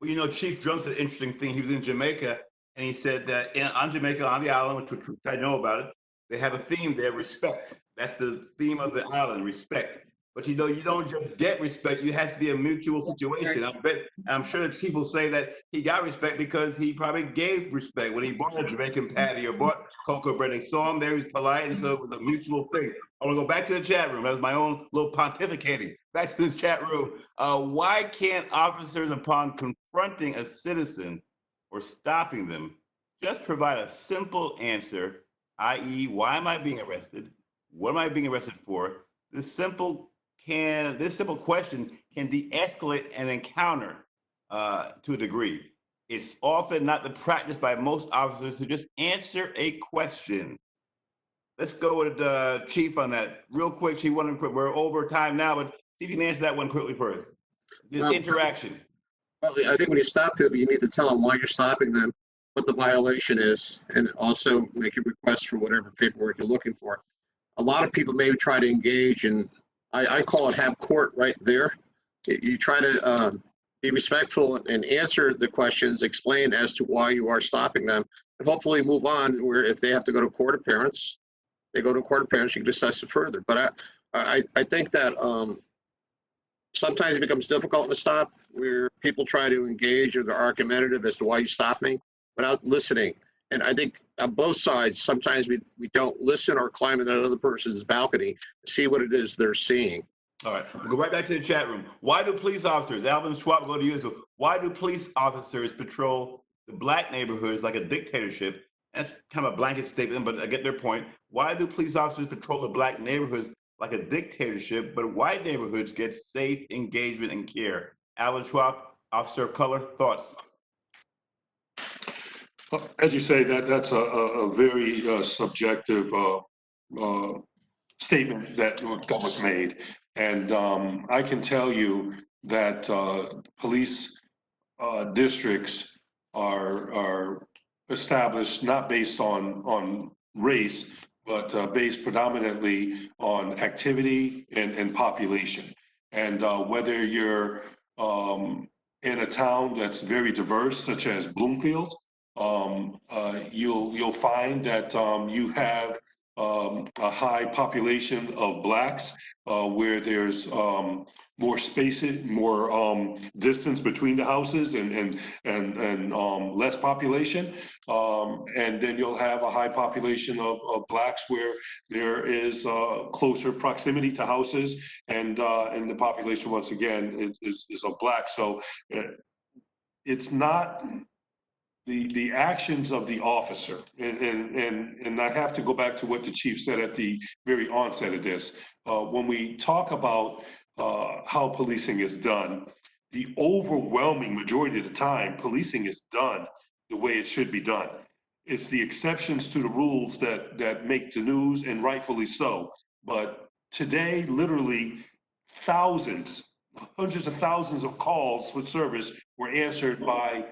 Well, you know, Chief Drumm said an interesting thing. He was in Jamaica and he said that on Jamaica, on the island, which I know about it, they have a theme there, respect. That's the theme of the island, respect. But you know, you don't just get respect, you have to be a mutual situation. I'm sure that Chief will say that he got respect because he probably gave respect when he bought a Jamaican patty or bought cocoa bread. He saw him there, he was polite, and so it was a mutual thing. I want to go back to the chat room. That was my own little pontificating. Back to the chat room. Why can't officers, upon confronting a citizen or stopping them, just provide a simple answer, i.e., why am I being arrested? What am I being arrested for? This simple question can de-escalate an encounter to a degree. It's often not the practice by most officers to just answer a question. Let's go with Chief on that real quick. Chief, we're over time now, but see if you can answer that one quickly for us. This interaction. Well, I think when you stop people, you need to tell them why you're stopping them, what the violation is, and also make a request for whatever paperwork you're looking for. A lot of people may try to engage in, I call it have court right there. You try to be respectful and answer the questions, explain as to why you are stopping them, and hopefully move on, where if they have to go to court appearance, they go to court appearance, you can discuss it further. But I think that sometimes it becomes difficult to stop, where people try to engage or they're argumentative as to why you stopped me without listening. And I think on both sides, sometimes we don't listen or climb in another person's balcony to see what it is they're seeing. All right, we'll go right back to the chat room. Why do police officers, Alvin Schwapp, go to you, why do police officers patrol the Black neighborhoods like a dictatorship? That's kind of a blanket statement, but I get their point. Why do police officers patrol the Black neighborhoods like a dictatorship, but white neighborhoods get safe engagement and care? Alvin Schwapp, officer of color, thoughts? As you say, that's a very subjective statement that was made. And I can tell you that police districts are established not based on race, but based predominantly on activity and population. And whether you're in a town that's very diverse, such as Bloomfield, you'll find that you have a high population of blacks, where there's more space, more distance between the houses, and less population. And then you'll have a high population of blacks where there is closer proximity to houses, and the population once again is of black. So it's not the actions of the officer, and I have to go back to what the chief said at the very onset of this. When we talk about how policing is done, the overwhelming majority of the time, policing is done the way it should be done. It's the exceptions to the rules that make the news, and rightfully so. But today, literally thousands, hundreds of thousands of calls for service were answered by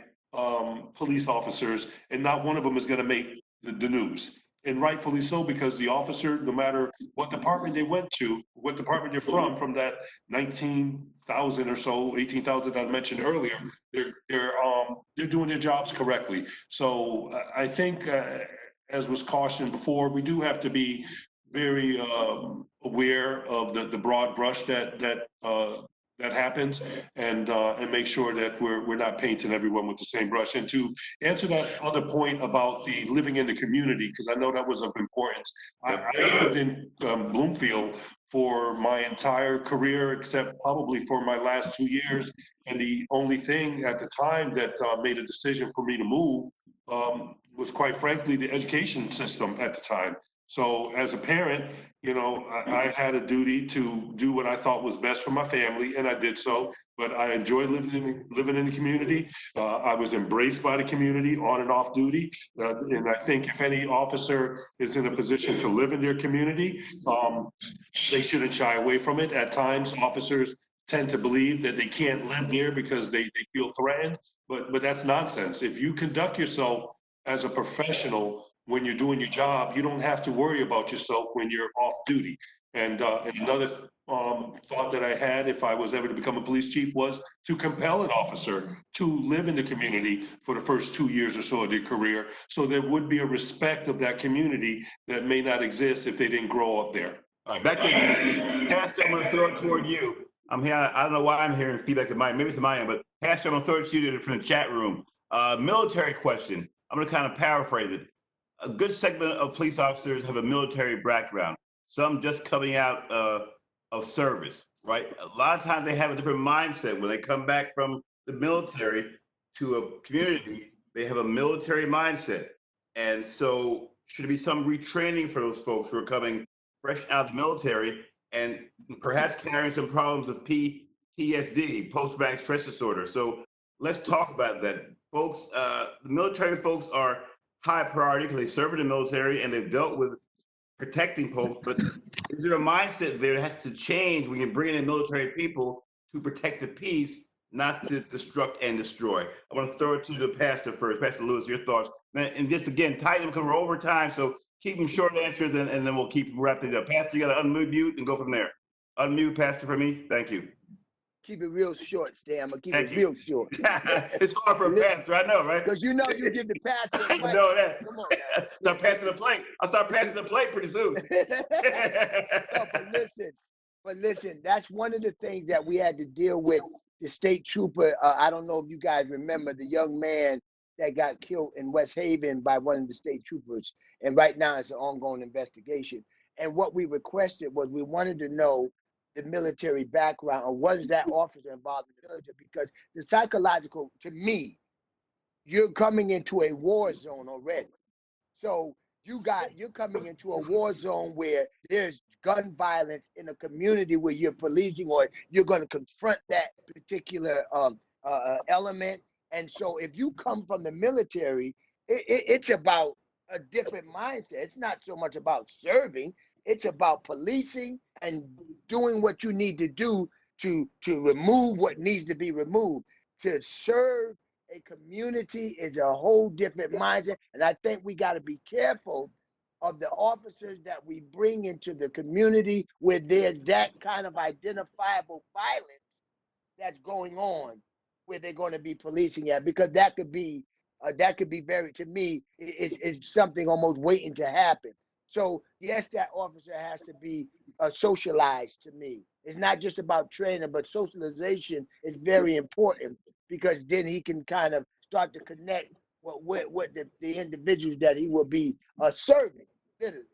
police officers, and not one of them is going to make the news. And rightfully so, because the officer, no matter what department they went to, what department they're from that 19,000 or so, 18,000 that I mentioned earlier, they're doing their jobs correctly. So I think, as was cautioned before, we do have to be very aware of the broad brush that happens, and make sure that we're not painting everyone with the same brush. And to answer that other point about the living in the community, because I know that was of importance, I lived in Bloomfield for my entire career, except probably for my last 2 years. And the only thing at the time that made a decision for me to move was, quite frankly, the education system at the time. So as a parent, you know, I had a duty to do what I thought was best for my family, and I did so. But I enjoyed living in the community. I was embraced by the community on and off duty. And I think if any officer is in a position to live in their community, they shouldn't shy away from it. At times, officers tend to believe that they can't live there because they feel threatened, but that's nonsense. If you conduct yourself as a professional when you're doing your job, you don't have to worry about yourself when you're off duty. And another thought that I had, if I was ever to become a police chief, was to compel an officer to live in the community for the first 2 years or so of their career, so there would be a respect of that community that may not exist if they didn't grow up there. All right, back to you. Pastor, I'm going to throw it toward you. I'm here. I don't know why I'm hearing feedback to mine. Maybe it's mine, but Pastor, I'm going to throw it to you from the chat room. Military question. I'm going to kind of paraphrase it. A good segment of police officers have a military background. Some just coming out of service, right? A lot of times they have a different mindset when they come back from the military to a community. They have a military mindset, and so should there be some retraining for those folks who are coming fresh out of the military and perhaps carrying some problems with PTSD, post-traumatic stress disorder? So let's talk about that, folks. The military folks are high priority because they serve in the military and they've dealt with protecting folks, but is there a mindset there that has to change when you're bringing in military people to protect the peace, not to destruct and destroy? I want to throw it to the pastor first. Pastor Lewis, your thoughts. And just again, tighten them because we're over time, so keep them short answers, and then we'll keep wrapping it up. Pastor, you got to unmute and go from there. Unmute, Pastor, for me. Thank you. Keep it real short, Stan. I'm going to keep it real short. It's hard for a pastor, I know, right? Because you know you give the pastor a I know that. Come on now. Start passing the plate. I'll start passing the plate pretty soon. No, but listen, that's one of the things that we had to deal with. The state trooper, I don't know if you guys remember the young man that got killed in West Haven by one of the state troopers. And right now it's an ongoing investigation. And what we requested was we wanted to know the military background, or was that officer involved in the military? Because the psychological, to me, you're coming into a war zone already. So you're coming into a war zone where there's gun violence in a community where you're policing, or you're going to confront that particular element. And so if you come from the military, it's about a different mindset. It's not so much about serving, it's about policing and doing what you need to do to remove what needs to be removed. To serve a community is a whole different mindset. And I think we got to be careful of the officers that we bring into the community where there's that kind of identifiable violence that's going on, where they're going to be policing at, because that could be very, to me, it's something almost waiting to happen. So yes, that officer has to be socialized. To me, it's not just about training, but socialization is very important, because then he can kind of start to connect what the individuals that he will be serving, literally.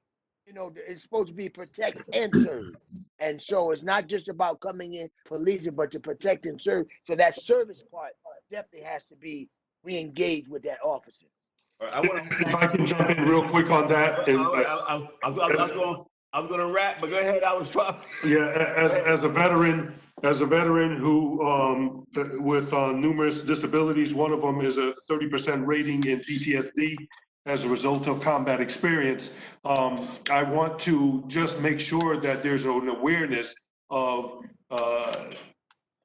You know, it's supposed to be protect and serve. And so it's not just about coming in policing, but to protect and serve. So that service part definitely has to be re-engaged with that officer. If I can jump in real quick on that. I was going to wrap, but go ahead. I was trying. Yeah, as a veteran who with numerous disabilities, one of them is a 30% rating in PTSD as a result of combat experience. I want to just make sure that there's an awareness of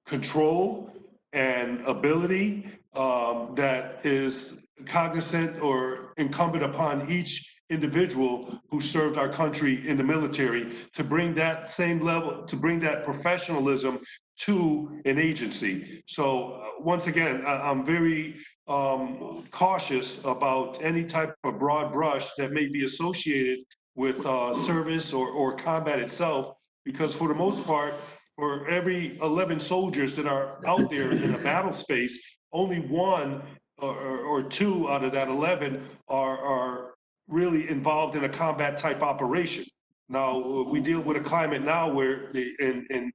control and ability that is cognizant or incumbent upon each individual who served our country in the military, to bring that same level, to bring that professionalism to an agency. So once again, I'm very cautious about any type of broad brush that may be associated with service or combat itself, because for the most part, for every 11 soldiers that are out there in a battle space, only one or two out of that 11 are really involved in a combat type operation. Now, we deal with a climate now where in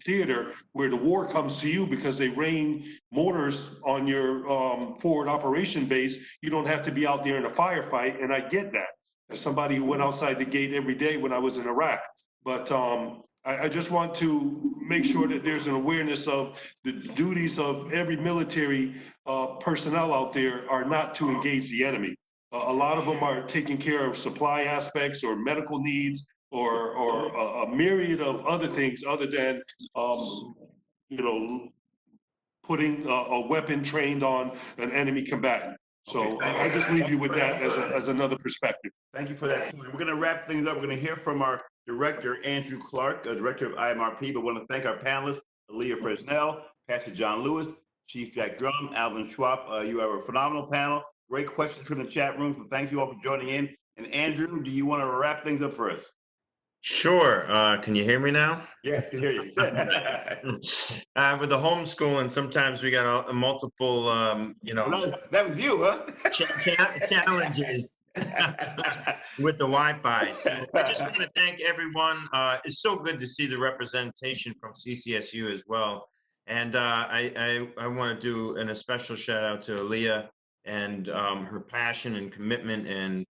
theater, where the war comes to you because they rain mortars on your forward operation base. You don't have to be out there in a firefight, and I get that. As somebody who went outside the gate every day when I was in Iraq. But I just want to make sure that there's an awareness of the duties of every military personnel out there are not to engage the enemy. A lot of them are taking care of supply aspects or medical needs or a myriad of other things other than, putting a weapon trained on an enemy combatant. So I just leave you with that as another perspective. Thank you for that. We're going to wrap things up. We're going to hear from our director, Andrew Clark, director of IMRP, but want to thank our panelists, Alyah Fresnel, Pastor John Lewis, Chief Jack Drumm, Alvin Schwapp. You have a phenomenal panel. Great questions from the chat room. So thank you all for joining in. And Andrew, do you want to wrap things up for us? Sure. Can you hear me now? Yes, I can hear you. With the homeschooling, sometimes we got multiple, that was you, huh? Challenges with the Wi-Fi. So I just want to thank everyone. It's so good to see the representation from CCSU as well. And I want to do a special shout out to Alyah and her passion and commitment and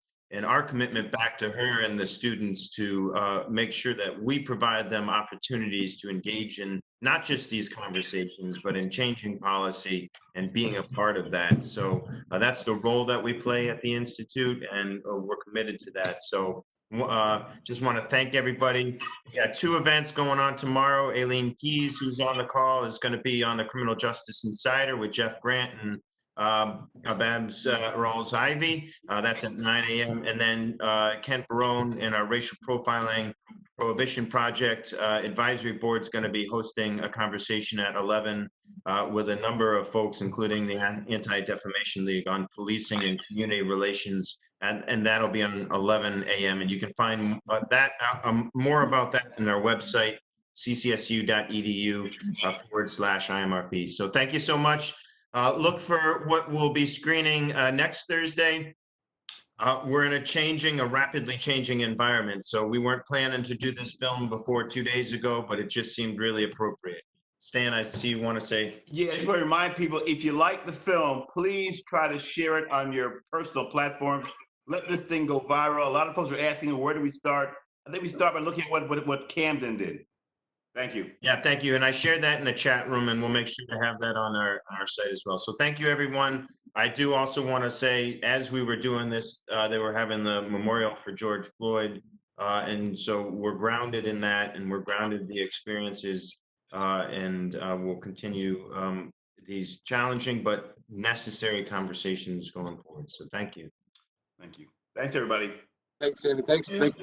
our commitment back to her and the students to make sure that we provide them opportunities to engage in not just these conversations, but in changing policy and being a part of that. So that's the role that we play at the Institute, and we're committed to that. So just want to thank everybody. We got 2 events going on tomorrow. Aileen Keays, who's on the call, is going to be on the Criminal Justice Insider with Jeff Grant and Babs Rawls-Ivy. That's at 9 a.m. And then Kent Barone and our Racial Profiling Prohibition Project Advisory Board is going to be hosting a conversation at 11 with a number of folks, including the Anti-Defamation League, on policing and community relations. And that'll be on 11 a.m. And you can find more about that in our website, ccsu.edu/IMRP. So thank you so much. Look for what we'll be screening next Thursday. We're in a rapidly changing environment. So we weren't planning to do this film before 2 days ago, but it just seemed really appropriate. Stan, I see you want to say. Yeah, I just want to remind people, if you like the film, please try to share it on your personal platforms. Let this thing go viral. A lot of folks are asking, where do we start? I think we start by looking at what Camden did. Thank you. Yeah, thank you. And I shared that in the chat room, and we'll make sure to have that on our site as well. So thank you, everyone. I do also want to say, as we were doing this, they were having the memorial for George Floyd. And so we're grounded in that, and we're grounded in the experiences, and we'll continue these challenging but necessary conversations going forward. So thank you. Thank you. Thanks, everybody. Thanks, Andy. Thanks. Thanks.